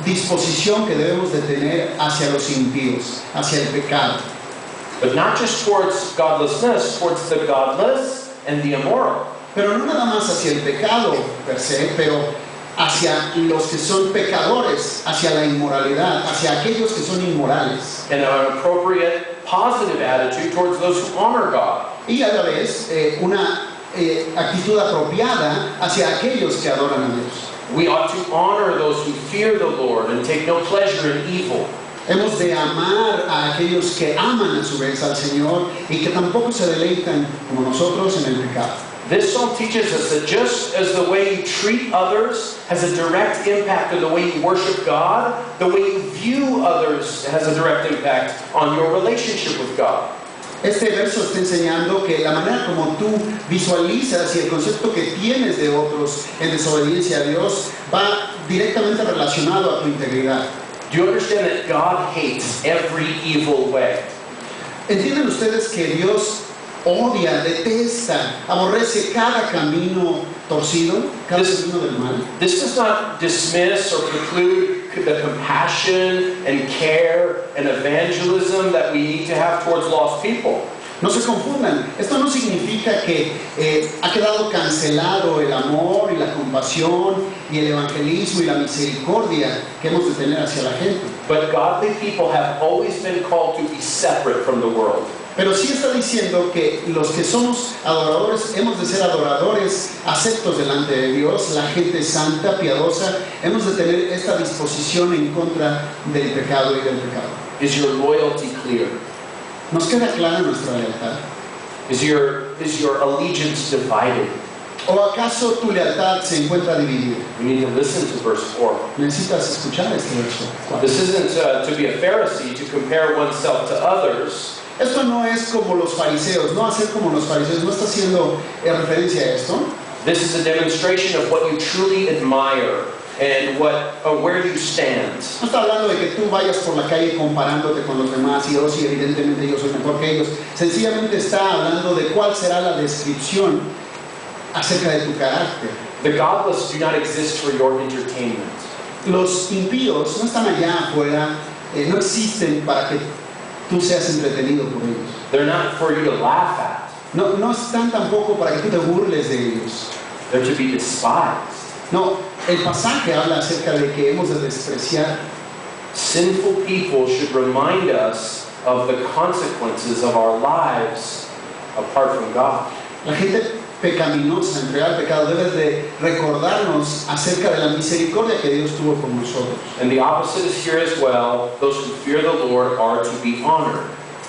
disposición que debemos de tener hacia los impíos, hacia el pecado. But not just towards godlessness, towards the godless and the immoral. Pero no nada más hacia el pecado per se, pero hacia los que son pecadores, hacia la inmoralidad, hacia aquellos que son inmorales. And an appropriate positive attitude towards those who honor God. Y a la vez una actitud apropiada hacia aquellos que adoran a Dios. We ought to honor those who fear the Lord and take no pleasure in evil. Hemos de amar a aquellos que aman a su vez al Señor y que tampoco se deleitan como nosotros en el pecado. This psalm teaches us that just as the way you treat others has a direct impact on the way you worship God, the way you view others has a direct impact on your relationship with God. Este verso está enseñando que la manera como tú visualizas y el concepto que tienes de otros en desobediencia a Dios va directamente relacionado a tu integridad. Do you understand that God hates every evil way? ¿Entienden ustedes que Dios odia, detesta, aborrece cada camino torcido, cada camino del mal? This does not dismiss or preclude the compassion and care and evangelism that we need to have towards lost people. No se confundan, esto no significa que ha quedado cancelado el amor y la compasión y el evangelismo y la misericordia que hemos de tener hacia la gente. But godly people have always been called to be separate from the world. Pero sí está diciendo que los que somos adoradores hemos de ser adoradores aceptos delante de Dios, la gente santa, piadosa, hemos de tener esta disposición en contra del pecado y del pecado. Is your loyalty clear? ¿Nos queda clara nuestra lealtad? Is your allegiance divided? ¿O acaso tu lealtad se encuentra dividida? We need to listen to verse 4. Necesitas escuchar este verso 4. This isn't to be a Pharisee, to compare oneself to others. Esto no es como los fariseos, no hacer como los fariseos, no está haciendo referencia a esto. This is a demonstration of what you truly admire and where you stand. No está hablando de que tú vayas por la calle comparándote con los demás y sí, evidentemente yo soy mejor que ellos. Sencillamente está hablando de cuál será la descripción acerca de tu carácter. The godless do not exist for your entertainment. Los impíos no están allá afuera, no existen para que tú seas entretenido por ellos. They're not for you to laugh at. No están tampoco para que tú te burles de ellos. They're to be despised. No, el pasaje habla acerca de que hemos de despreciar. Sinful people should remind us of the consequences of our lives apart from God. La gente pecaminosa, entregada al pecado, debe de recordarnos acerca de la misericordia que Dios tuvo con nosotros. And the opposite is here as well. Those who fear the Lord are to be honored.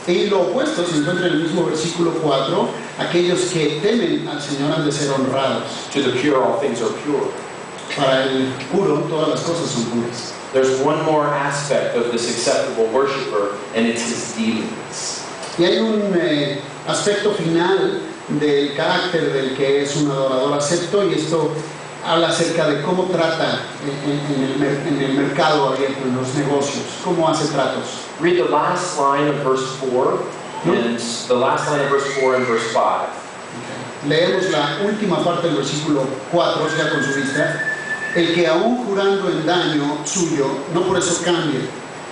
Y lo opuesto se encuentra en el mismo versículo 4, aquellos que temen al Señor han de ser honrados. To the pure, all things are pure. Para el puro, todas las cosas son puras. There's one more aspect of this acceptable worshiper, and it's his dealings. Y hay un aspecto final del carácter del que es un adorador acepto, y esto habla acerca de cómo trata en el mercado abierto, en los negocios, cómo hace tratos. Read the last line of verse 4 and the last line of verse 4 and verse 5. Leemos la última parte del versículo 4, sea con su vista. El que aún jurando en daño suyo, no por eso cambie,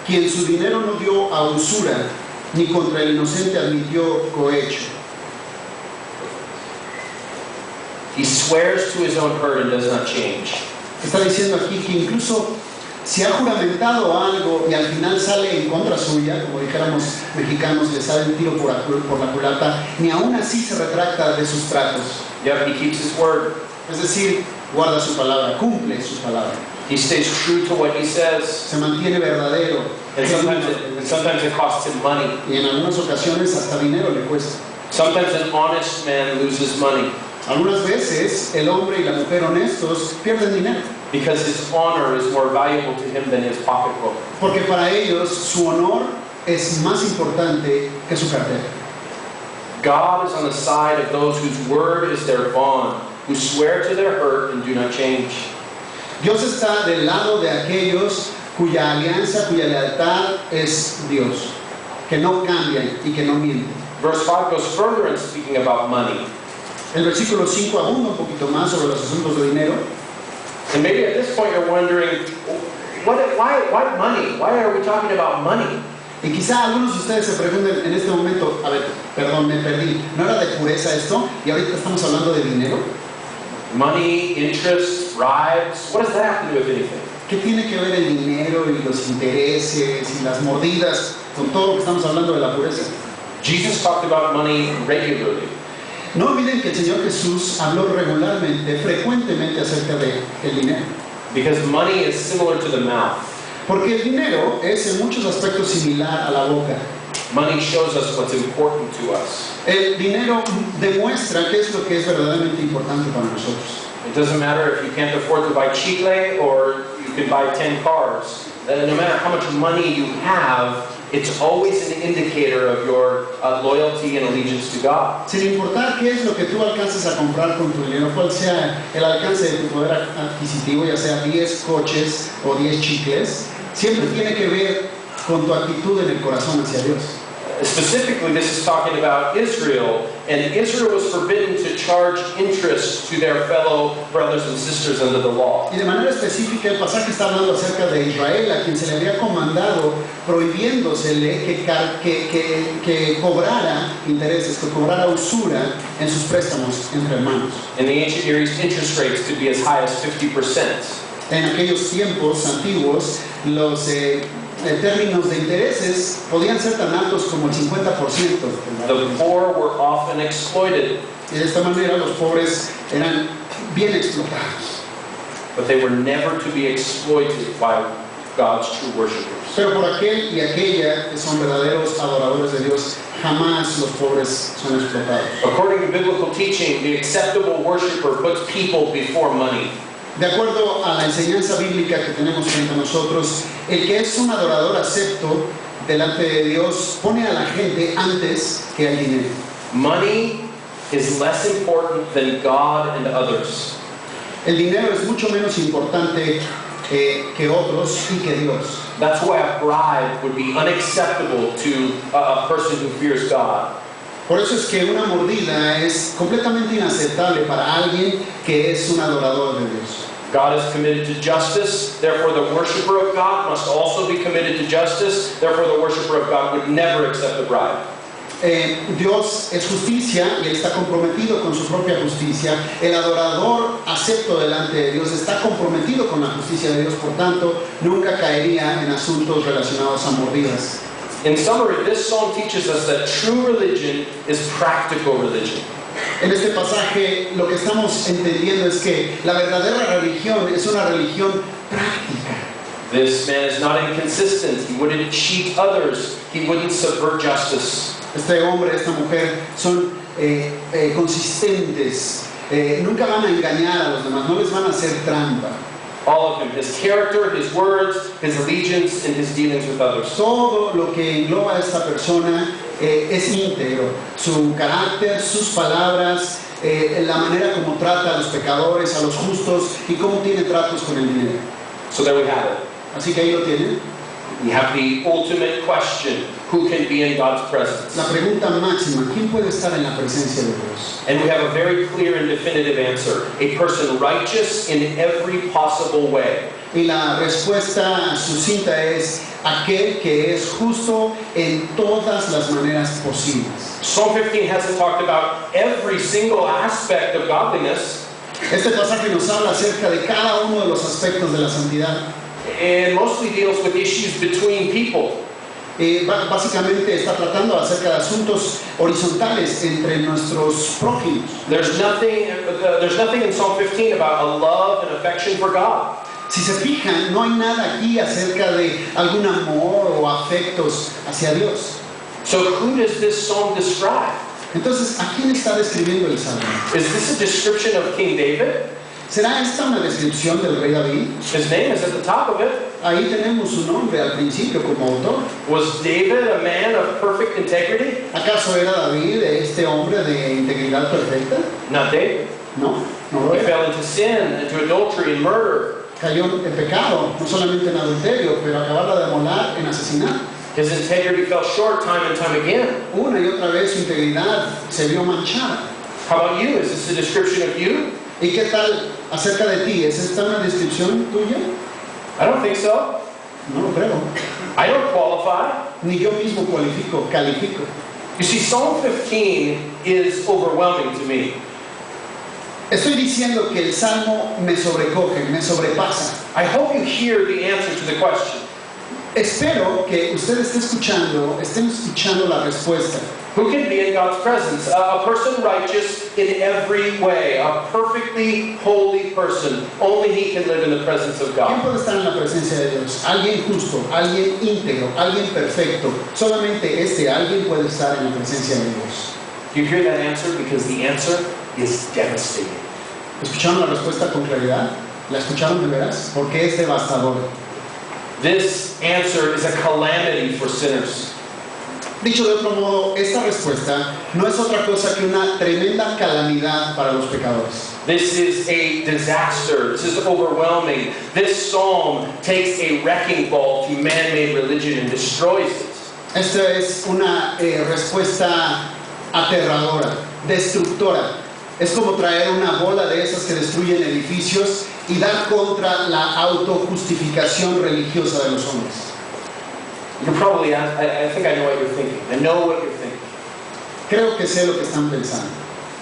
quien su dinero no dio a usura, ni contra el inocente admitió cohecho. He swears to his own hurt and does not change. Está diciendo aquí que incluso si ha juramentado algo y al final sale en contra suya, como dijéramos mexicanos, le sale un tiro por la culata, ni aún así se retracta de sus tratos. Yep, he keeps his word. Es decir, guarda su palabra, cumple su palabra. He stays true to what he says. Se mantiene verdadero. And sometimes it costs him money. Y en algunas ocasiones hasta dinero le cuesta. Sometimes an honest man loses money. Algunas veces el hombre y la mujer honestos pierden dinero. Because his honor is more valuable to him than his pocketbook. Porque para ellos su honor es más importante que su cartera. God is on the side of those whose word is their bond, who swear to their hurt and do not change. Dios está del lado de aquellos cuya alianza, cuya lealtad es Dios, que no cambian y que no mienten. Verse 5 goes further in speaking about money. El versículo 5 abunda un poquito más sobre los asuntos de dinero. And maybe at this point you're wondering, why money? Why are we talking about money? Y quizá algunos de ustedes se pregunten en este momento, a ver, perdón, me perdí, ¿no era de pureza esto? Y ahorita estamos hablando de dinero. Money, interest, bribes, what does that have to do with anything? ¿Qué tiene que ver el dinero y los intereses y las mordidas con todo lo que estamos hablando de la pureza? Jesus talked about money regularly. No olviden que el Señor Jesús habló regularmente, frecuentemente acerca del dinero. Because money is similar to the mouth. Porque el dinero es en muchos aspectos similar a la boca. Money shows us what's important to us. El dinero demuestra qué es lo que es verdaderamente importante para nosotros. It doesn't matter if you can't afford to buy chicle or you can buy 10 cars. No matter how much money you have, it's always an indicator of your loyalty and allegiance to God. Sin importar qué es lo que tú alcances a comprar con tu dinero, cuál sea el alcance de tu poder adquisitivo, ya sea 10 coches o 10 chicles, siempre tiene que ver con tu actitud en el corazón hacia Dios. Specifically, this is talking about Israel, and Israel was forbidden to charge interest to their fellow brothers and sisters under the law. Y de manera específica el pasaje está hablando acerca de Israel, a quien se le había comandado, prohibiéndosele que cobrara intereses, que cobrara usura en sus préstamos entre hermanos. In the ancient Near East, interest rates could be as high as 50%. En aquellos tiempos antiguos, los términos de intereses podían ser tan altos como el 50%. The poor were often exploited, Y de esta manera los pobres eran bien explotados. but they were never to be exploited by God's true worshipers. Pero por aquel y aquella que son verdaderos adoradores de Dios, jamás los pobres son explotados. According to biblical teaching, the acceptable worshiper puts people before money. De acuerdo a la enseñanza bíblica que tenemos frente a nosotros, el que es un adorador acepto delante de Dios pone a la gente antes que al dinero. Money is less important than God and others. El dinero es mucho menos importante que otros y que Dios. That's why a bribe would be unacceptable to a person who fears God. Por eso es que una mordida es completamente inaceptable para alguien que es un adorador de Dios. God is committed to justice, therefore the worshiper of God must also be committed to justice, therefore the worshiper of God would never accept a bribe. Dios es justicia y Él está comprometido con su propia justicia. El adorador acepto delante de Dios está comprometido con la justicia de Dios, por tanto, nunca caería en asuntos relacionados a mordidas. In summary, this psalm teaches us that true religion is practical religion. En este pasaje lo que estamos entendiendo es que la verdadera religión es una religión práctica. This man is not inconsistent. He wouldn't cheat others. He wouldn't subvert justice. Este hombre, esta mujer son consistentes, nunca van a engañar a los demás, no les van a hacer trampa. All of him, his character, his words, his allegiance, and his dealings with others. Todo lo que engloba a esta persona es íntegro, su carácter, sus palabras, la manera como trata a los pecadores, a los justos y cómo tiene tratos con el dinero. So there we have it. Así que ahí lo tienen. We have the ultimate question: who can be in God's presence? La pregunta máxima, ¿quién puede estar en la presencia de Dios? And we have a very clear and definitive answer: a person righteous in every possible way. Y la respuesta sucinta es aquel que es justo en todas las maneras posibles. Psalm 15 hasn't talked about every single aspect of godliness. Este pasaje nos habla acerca de cada uno de los aspectos de la santidad. It mostly deals with issues between people. Básicamente está tratando acerca de asuntos horizontales entre nuestros prójimos. There's nothing in Psalm 15 about a love and affection for God. Si se fijan, no hay nada aquí acerca de algún amor o afectos hacia Dios. So who does this psalm describe? Entonces, ¿a quién está describiendo el Salmo? Is this a description of King David? ¿Será esta una descripción del rey David? His name is at the top of it. Ahí tenemos su nombre al principio como autor. Was David a man of perfect integrity? ¿Acaso era David este hombre de integridad perfecta? Not David. No, no lo He era. fell into sin, into adultery and murder. Cayó en pecado, no solamente en adulterio, pero acabarla de molar en asesinato. His integrity fell short time and time again. Una y otra vez su integridad se vio manchada. How about you? Is this a description of you? ¿Y qué tal acerca de ti? ¿Es esta una descripción tuya? I don't think so. No lo creo. I don't qualify. Ni yo mismo califico. You see, Psalm 15 is overwhelming to me. Estoy diciendo que el Salmo me sobrecoge, me sobrepasa. I hope you hear the answer to the question. Espero que ustedes estén escuchando la respuesta. Who can be in God's presence? A person righteous in every way, a perfectly holy person. Only he can live in the presence of ¿Quién God. puede estar en la presencia de Dios? Alguien justo, alguien íntegro, alguien perfecto. Solamente alguien puede estar en la presencia de Dios. Do you hear that answer? Because the answer is devastating. ¿Escucharon la respuesta con claridad? ¿La escucharon de veras? Porque es devastador. This answer is a calamity for sinners. Dicho de otro modo, esta respuesta no es otra cosa que una tremenda calamidad para los pecadores. This is a disaster. This is overwhelming. This psalm takes a wrecking ball to man-made religion and destroys it. Esta es una respuesta aterradora, destructora. Es como traer una bola de esas que destruyen edificios y dar contra la autojustificación religiosa de los hombres. You're probably, I think I know what you're thinking. I know what you're thinking. Creo que sé lo que están pensando.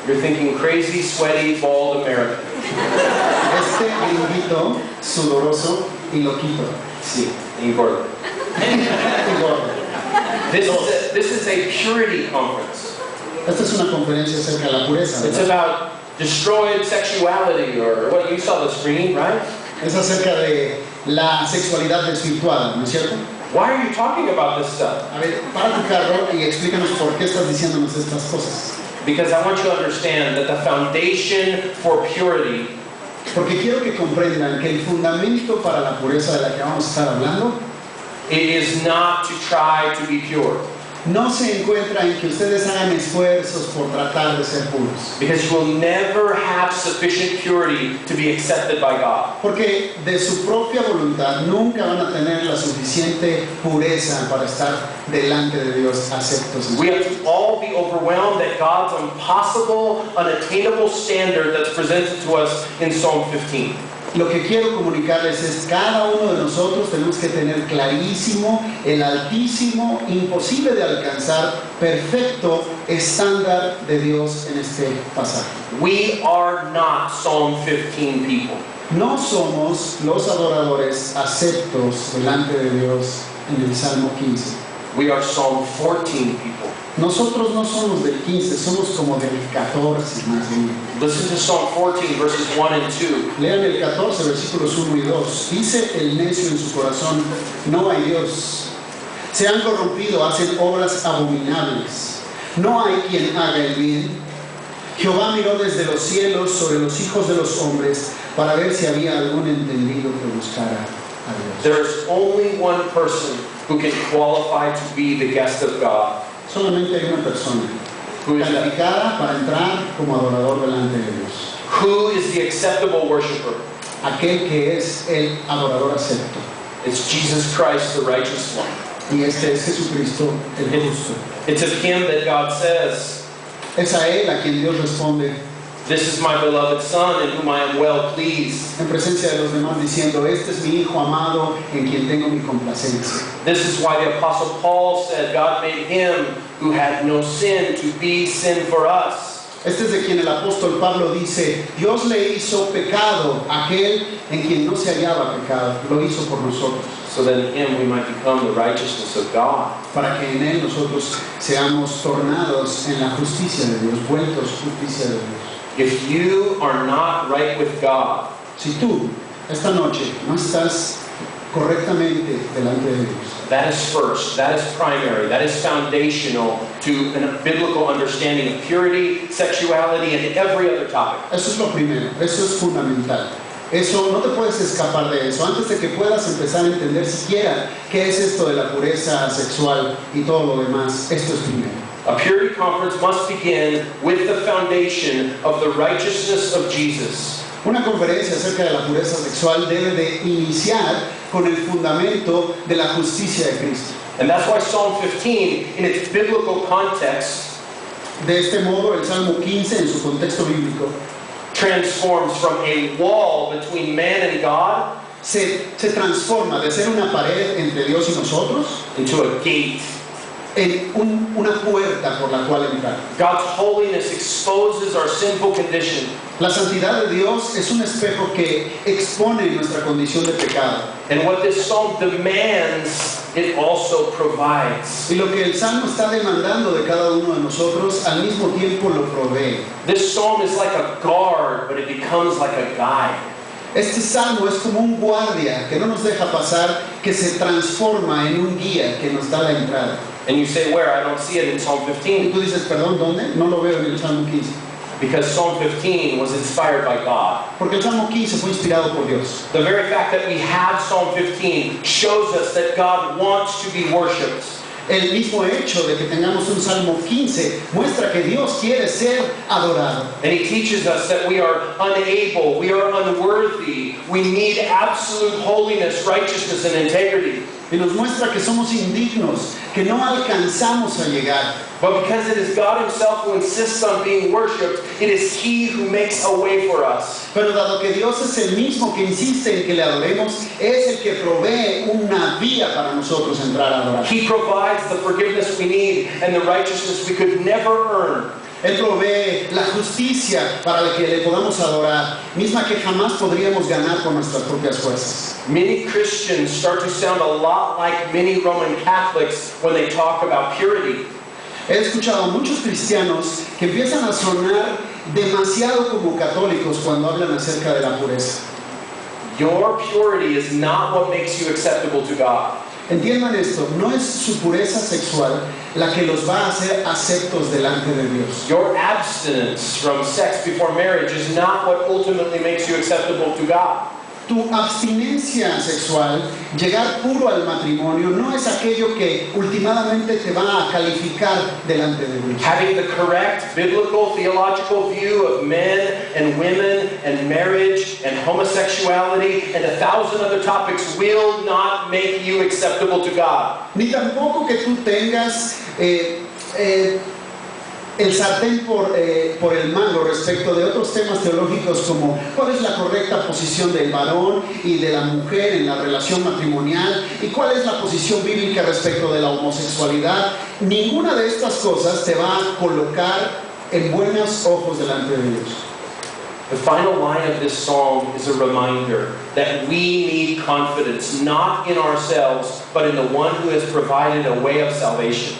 You're thinking crazy, sweaty, bald American. Este gringuito sudoroso y loquito. Sí, y gordo. Y gordo. This is a purity conference. Esta es una conferencia acerca de la pureza, It's ¿verdad? about destroyed sexuality, or what you saw the screen, right? Es acerca de la sexualidad desvirtuada, ¿no es cierto? Why are you talking about this stuff? A ver, para tu carro y explícanos por qué estás diciéndonos estas cosas. Because I want you to understand that the foundation for purity Porque quiero que comprendan que el fundamento para la pureza de la que vamos a estar hablando it is not to try to be pure. no se encuentra en que ustedes hagan esfuerzos por tratar de ser puros. Because you will never have sufficient purity to be accepted by God. Porque de su propia voluntad nunca van a tener la suficiente pureza para estar delante de Dios aceptos. We have to all be overwhelmed at God's impossible, unattainable standard that's presented to us in Psalm 15. Lo que quiero comunicarles es cada uno de nosotros tenemos que tener clarísimo el altísimo, imposible de alcanzar, perfecto estándar de Dios en este pasaje. We are not Psalm 15 people. No somos los adoradores aceptos delante de Dios en el Salmo 15. We are Psalm 14 people. Nosotros no somos del 15, somos como del 14 más bien. Listen to Psalm 14, verses 1 and 2. Lean el 14, versículos 1 y 2. Dice el necio en su corazón, no hay Dios. Se han corrompido, hacen obras abominables. No hay quien haga el bien. Jehová miró desde los cielos sobre los hijos de los hombres para ver si había algún entendido que buscara a Dios. There's only one person who can qualify to be the guest of God. Solamente hay una persona Who is that? calificada para entrar como adorador delante de Dios. Who is the acceptable worshiper? Aquel que es el adorador acepto. It's Jesus Christ, the righteous one. Y este es Jesucristo, el justo. It's of him that God says, Es a él a quien Dios responde "This is my beloved Son, in whom I am well pleased." en presencia de los demás diciendo, este es mi Hijo amado en quien tengo mi complacencia. This is why the Apostle Paul said, God made him who had no sin to be sin for us. Este es de quien el apóstol Pablo dice, Dios le hizo pecado a aquel en quien no se hallaba pecado, lo hizo por nosotros, So that in him we might become the righteousness of God. para que en él nosotros seamos tornados en la justicia de Dios, vueltos justicia de Dios. If you are not right with God, Si tú esta noche no estás correctamente delante de Dios, that is first, that is primary, that is foundational to a biblical understanding of purity, sexuality, and every other topic. eso es lo primero, eso es fundamental. Eso no te puedes escapar de eso. Antes de que puedas empezar a entender siquiera qué es esto de la pureza sexual y todo lo demás, esto es primero. A purity conference must begin with the foundation of the righteousness of Jesus. Una conferencia acerca de la pureza sexual debe de iniciar con el fundamento de la justicia de Cristo. And that's why Psalm 15, in its biblical context, De este modo, el Salmo 15, en su contexto bíblico, transforms from a wall between man and God se transforma de ser una pared entre Dios y nosotros into a gate. en una puerta por la cual entrar. God's holiness exposes our sinful condition. La santidad de Dios es un espejo que expone nuestra condición de pecado. And what this psalm demands it also provides. Y lo que el Salmo está demandando de cada uno de nosotros, al mismo tiempo lo provee. This psalm is like a guard, but it becomes like a guide. Este salmo es como un guardia que no nos deja pasar, que se transforma en un guía que nos da la entrada. And you say, where? I don't see it in Psalm Y 15. tú dices, perdón, ¿dónde? No lo veo en el Salmo 15. Because Psalm 15 was inspired by God. Porque el Salmo 15 fue inspirado por Dios. The very fact that we have Psalm 15 shows us that God wants to be worshipped. El mismo hecho de que tengamos un Salmo 15 muestra que Dios quiere ser adorado. And he teaches us that we are unable, we are unworthy, we need absolute holiness, righteousness, and integrity. Y nos muestra que somos indignos, que no alcanzamos a llegar. But because it is God himself who insists on being worshipped, it is he who makes a way for us. Pero dado que Dios es el mismo que insiste en que le adoremos, es el que provee una vía para nosotros entrar a adorar. He provides the forgiveness we need and the righteousness we could never earn. Él provee la justicia para la que le podamos adorar, misma que jamás podríamos ganar con nuestras propias fuerzas. Many Christians start to sound a lot like many Roman Catholics when they talk about purity. He escuchado a muchos cristianos que empiezan a sonar demasiado como católicos cuando hablan acerca de la pureza. Your purity is not what makes you acceptable to God. Entiendan esto, no es su pureza sexual la que los va a hacer aceptos delante de Dios. Your abstinence from sex before marriage is not what ultimately makes you acceptable to God. Tu abstinencia sexual, llegar puro al matrimonio, no es aquello que últimamente te va a calificar delante de Dios. Having the correct biblical theological view of men and women and marriage and homosexuality and 1,000 other topics will not make you acceptable to God. Ni tampoco que tú tengas el sartén por el mango respecto de otros temas teológicos como cuál es la correcta posición del varón y de la mujer en la relación matrimonial y cuál es la posición bíblica respecto de la homosexualidad. Ninguna de estas cosas te va a colocar en buenos ojos delante de Dios. The final line of this psalm is a reminder that we need confidence not in ourselves but in the one who has provided a way of salvation.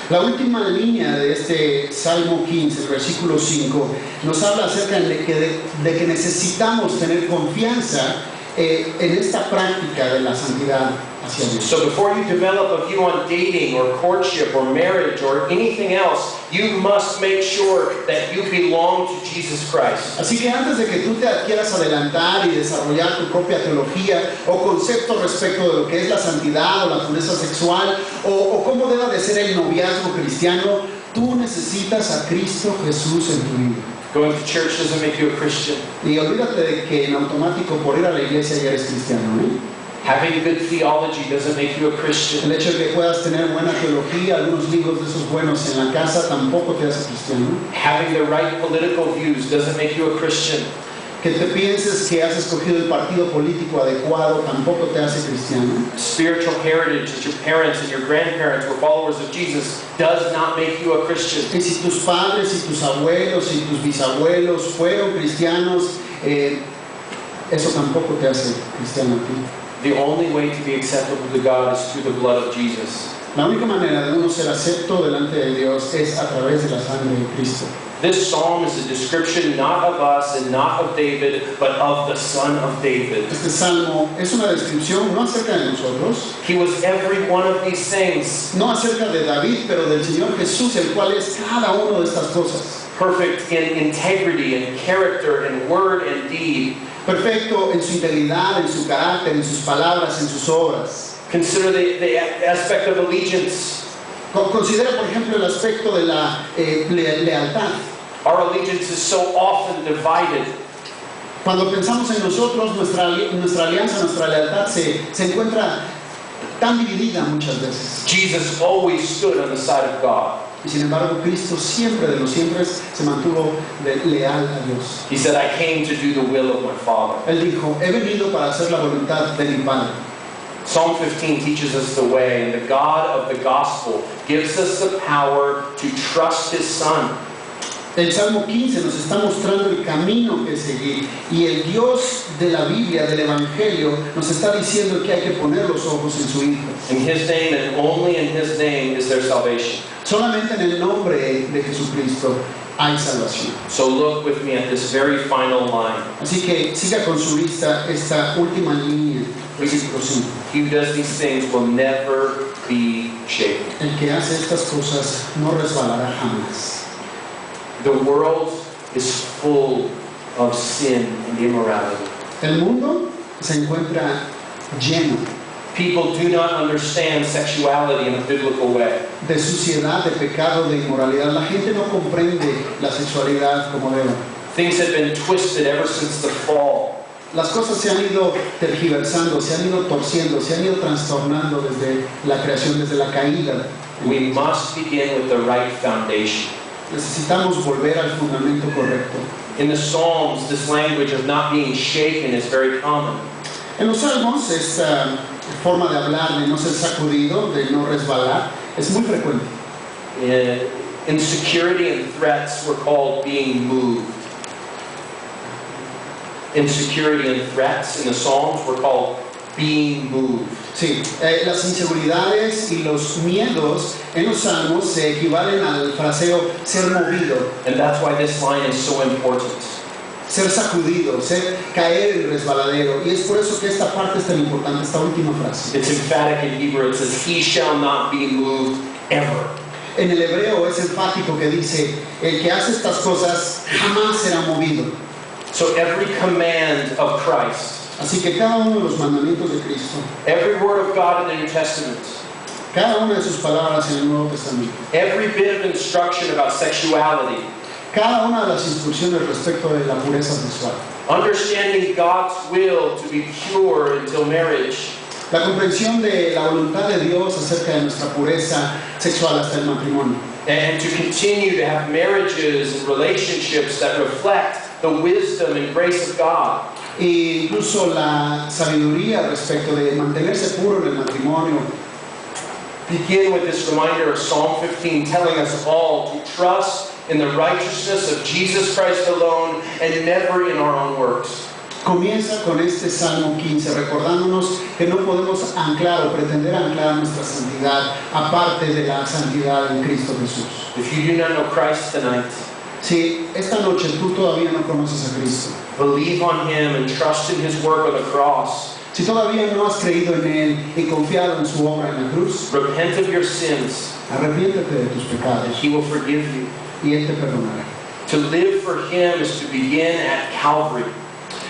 La última línea de este Salmo 15, el versículo 5, nos habla acerca de que necesitamos tener confianza en esta práctica de la santidad hacia Dios. So before you develop a view on dating or courtship or marriage or anything else, you must make sure that you belong to Jesus Christ. Así que antes de que tú te quieras adelantar y desarrollar tu propia teología o concepto respecto de lo que es la santidad o la pureza sexual o cómo debe de ser el noviazgo cristiano, tú necesitas a Cristo Jesús en tu vida. Going to church doesn't make you a Christian. Y olvídate de que en automático por ir a la iglesia ya eres cristiano, ¿eh? Having good theology doesn't make you a Christian. El hecho de que puedas tener buena teología, algunos libros de esos buenos en la casa, tampoco te hace cristiano. Having the right political views doesn't make you a Christian. Que te pienses que has escogido el partido político adecuado, tampoco te hace cristiano. Spiritual heritage, that your parents and your grandparents were followers of Jesus, does not make you a Christian. Y si tus padres y tus abuelos y tus bisabuelos fueron cristianos, eso tampoco te hace cristiano a ti. The only way to be acceptable to God is through the blood of Jesus. La única manera de uno ser acepto delante de Dios es a través de la sangre de Cristo. This psalm is a description not of us and not of David, but of the Son of David. Este salmo es una descripción no acerca de nosotros, He was every one of these things, no acerca de David, pero del Señor Jesús, el cual es cada una de estas cosas. perfect in integrity and character and word and deed. Perfecto en su integridad, en su carácter, en sus palabras, en sus obras. Consider the aspect of allegiance. Considera, por ejemplo, el aspecto de la lealtad. Our allegiance is so often divided. Cuando pensamos en nosotros, nuestra alianza, nuestra lealtad se encuentra tan dividida muchas veces. Jesus always stood on the side of God. Y sin embargo, Cristo siempre, de los siempre, se mantuvo leal a Dios. He said, I came to do the will of my Father. Él dijo, he venido para hacer la voluntad de mi Padre. Psalm 15 teaches us the way, and the God of the gospel gives us the power to trust His Son. El Salmo 15 nos está mostrando el camino que seguir, y el Dios de la Biblia, del Evangelio, nos está diciendo que hay que poner los ojos en su Hijo. In His name and only in His name is there salvation. Solamente en el nombre de Jesucristo hay salvación. So look with me at this very final line. Así que siga con su vista esta última línea, versículo 5. He who does these things will never be shaken. El que hace estas cosas no resbalará jamás. The world is full of sin and immorality. El mundo se encuentra lleno People do not understand sexuality in a biblical way. de suciedad, de pecado, de inmoralidad. La gente no comprende la sexualidad como debe. Things have been twisted ever since the fall. Las cosas se han ido tergiversando, se han ido torciendo, se han ido trastornando desde la creación, desde la caída. We must begin with the right foundation. Necesitamos volver al fundamento correcto. In the Psalms, this language of not being shaken is very common. En los salmos, esta forma de hablar, de no ser sacudido, de no resbalar, es muy frecuente. Insecurity and threats were called being moved. Insecurity and threats in the Psalms were called being moved. Sí, las inseguridades y los miedos en los salmos se equivalen al fraseo ser movido, And that's why this line is so important. ser sacudido, ser caer en resbaladero. Y es por eso que esta parte es tan importante, esta última frase. It's emphatic in Hebrew. It says, "He shall not be moved ever." En el hebreo es enfático que dice, el que hace estas cosas jamás será movido. So every command of Christ, Así que cada uno de los mandamientos de Cristo, every word of God in the New Testament, cada una de sus palabras en el Nuevo Testamento, every bit of instruction about sexuality, cada una de las instrucciones respecto de la pureza sexual, understanding God's will to be pure until marriage, la comprensión de la voluntad de Dios acerca de nuestra pureza sexual hasta el matrimonio, and to continue to have marriages and relationships that reflect the wisdom and grace of God. e incluso la sabiduría respecto de mantenerse puro en el matrimonio. Begin with this reminder of Psalm 15 telling us all to trust in the righteousness of Jesus Christ alone and never in our own works. Comienza con este Salmo 15, recordándonos que no podemos anclar o pretender anclar nuestra santidad aparte de la santidad en Cristo Jesús. If you do not know Christ tonight, Si esta noche tú todavía no conoces a Cristo, believe on Him and trust in His work on the cross. si todavía no has creído en Él y confiado en su obra en la cruz, Repent of your sins arrepiéntete de tus and pecados He will forgive you. y Él te perdonará. To live for Him is to begin at Calvary.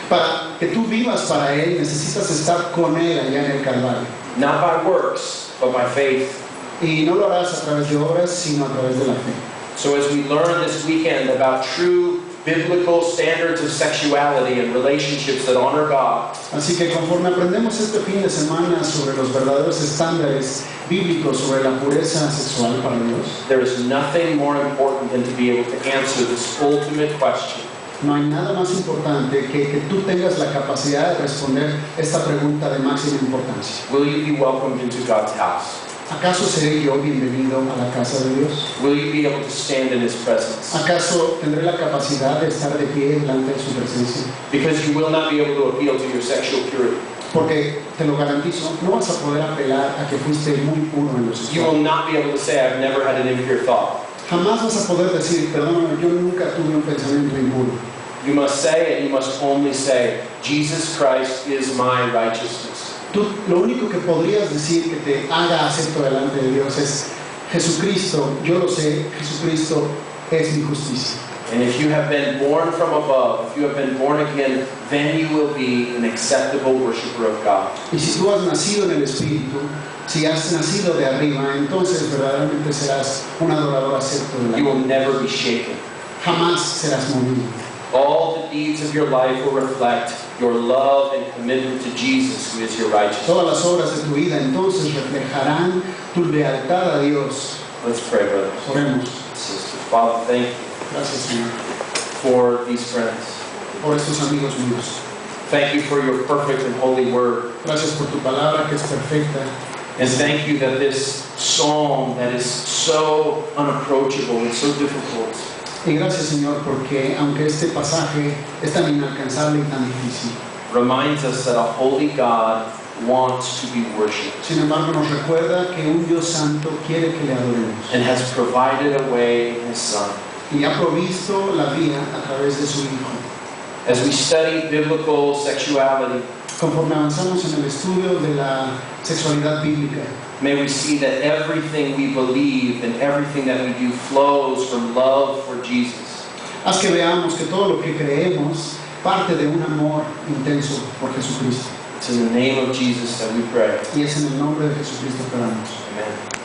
Para que tú vivas para Él, necesitas estar con Él allá en el Calvario. Not by works, but by faith. Y no lo harás a través de obras, sino a través de la fe. So as we learn this weekend about true biblical standards of sexuality and relationships that honor God, Así que conforme aprendemos este fin de semana sobre los verdaderos estándares bíblicos sobre la pureza sexual para Dios, there is nothing more important than to be able to answer this ultimate question. no hay nada más importante que tú tengas la capacidad de responder esta pregunta de máxima importancia. Will you be welcomed into God's house? ¿Acaso seré yo bienvenido a la casa de Dios? Will you be able to stand in His presence? ¿Acaso tendré la capacidad de estar de pie delante de su presencia? Because you will not be able to appeal to your sexual purity. Porque te lo garantizo, no vas a poder apelar a que fuiste muy puro en lo You sexual. will not be able to say, I've never had an impure thought. Jamás vas a poder decir, perdóname, yo nunca tuve un pensamiento impuro. You must say, and you must only say, Jesus Christ is my righteousness. Tú lo único que podrías decir que te haga acepto delante de Dios es Jesucristo, yo lo sé, Jesucristo es mi justicia. And if you have been born from above, if you have been born again, then you will be an acceptable worshiper of God. Y si tú has nacido en el Espíritu, si has nacido de arriba, entonces verdaderamente serás un adorador acepto de You la will never be shaken. Jamás serás movido. All the deeds of your life will reflect your love and commitment to Jesus, who is your righteousness. Todas las obras de tu vida entonces reflejarán tu lealtad a Dios. Let's pray, brothers Oremos. and sisters. Father, thank you Gracias, Señor, for these friends. por estos amigos míos. Thank you for your perfect and holy word. Gracias por tu palabra que es perfecta. And thank you that this psalm that is so unapproachable and so difficult Y gracias, Señor, porque aunque este pasaje es tan inalcanzable y tan difícil, reminds us that a holy God wants to be worshipped sin embargo nos recuerda que un Dios santo quiere que le adoremos and has provided a way in His Son. y ha provisto la vía a través de su Hijo. As we study biblical sexuality, Conforme avanzamos en el estudio de la sexualidad bíblica, may we see that everything we believe and everything that we do flows from love for Jesus. haz que veamos que todo lo que creemos parte de un amor intenso por Jesucristo. It's in the name of Jesus that we pray. Y es en el nombre de Jesucristo que oramos. Amen.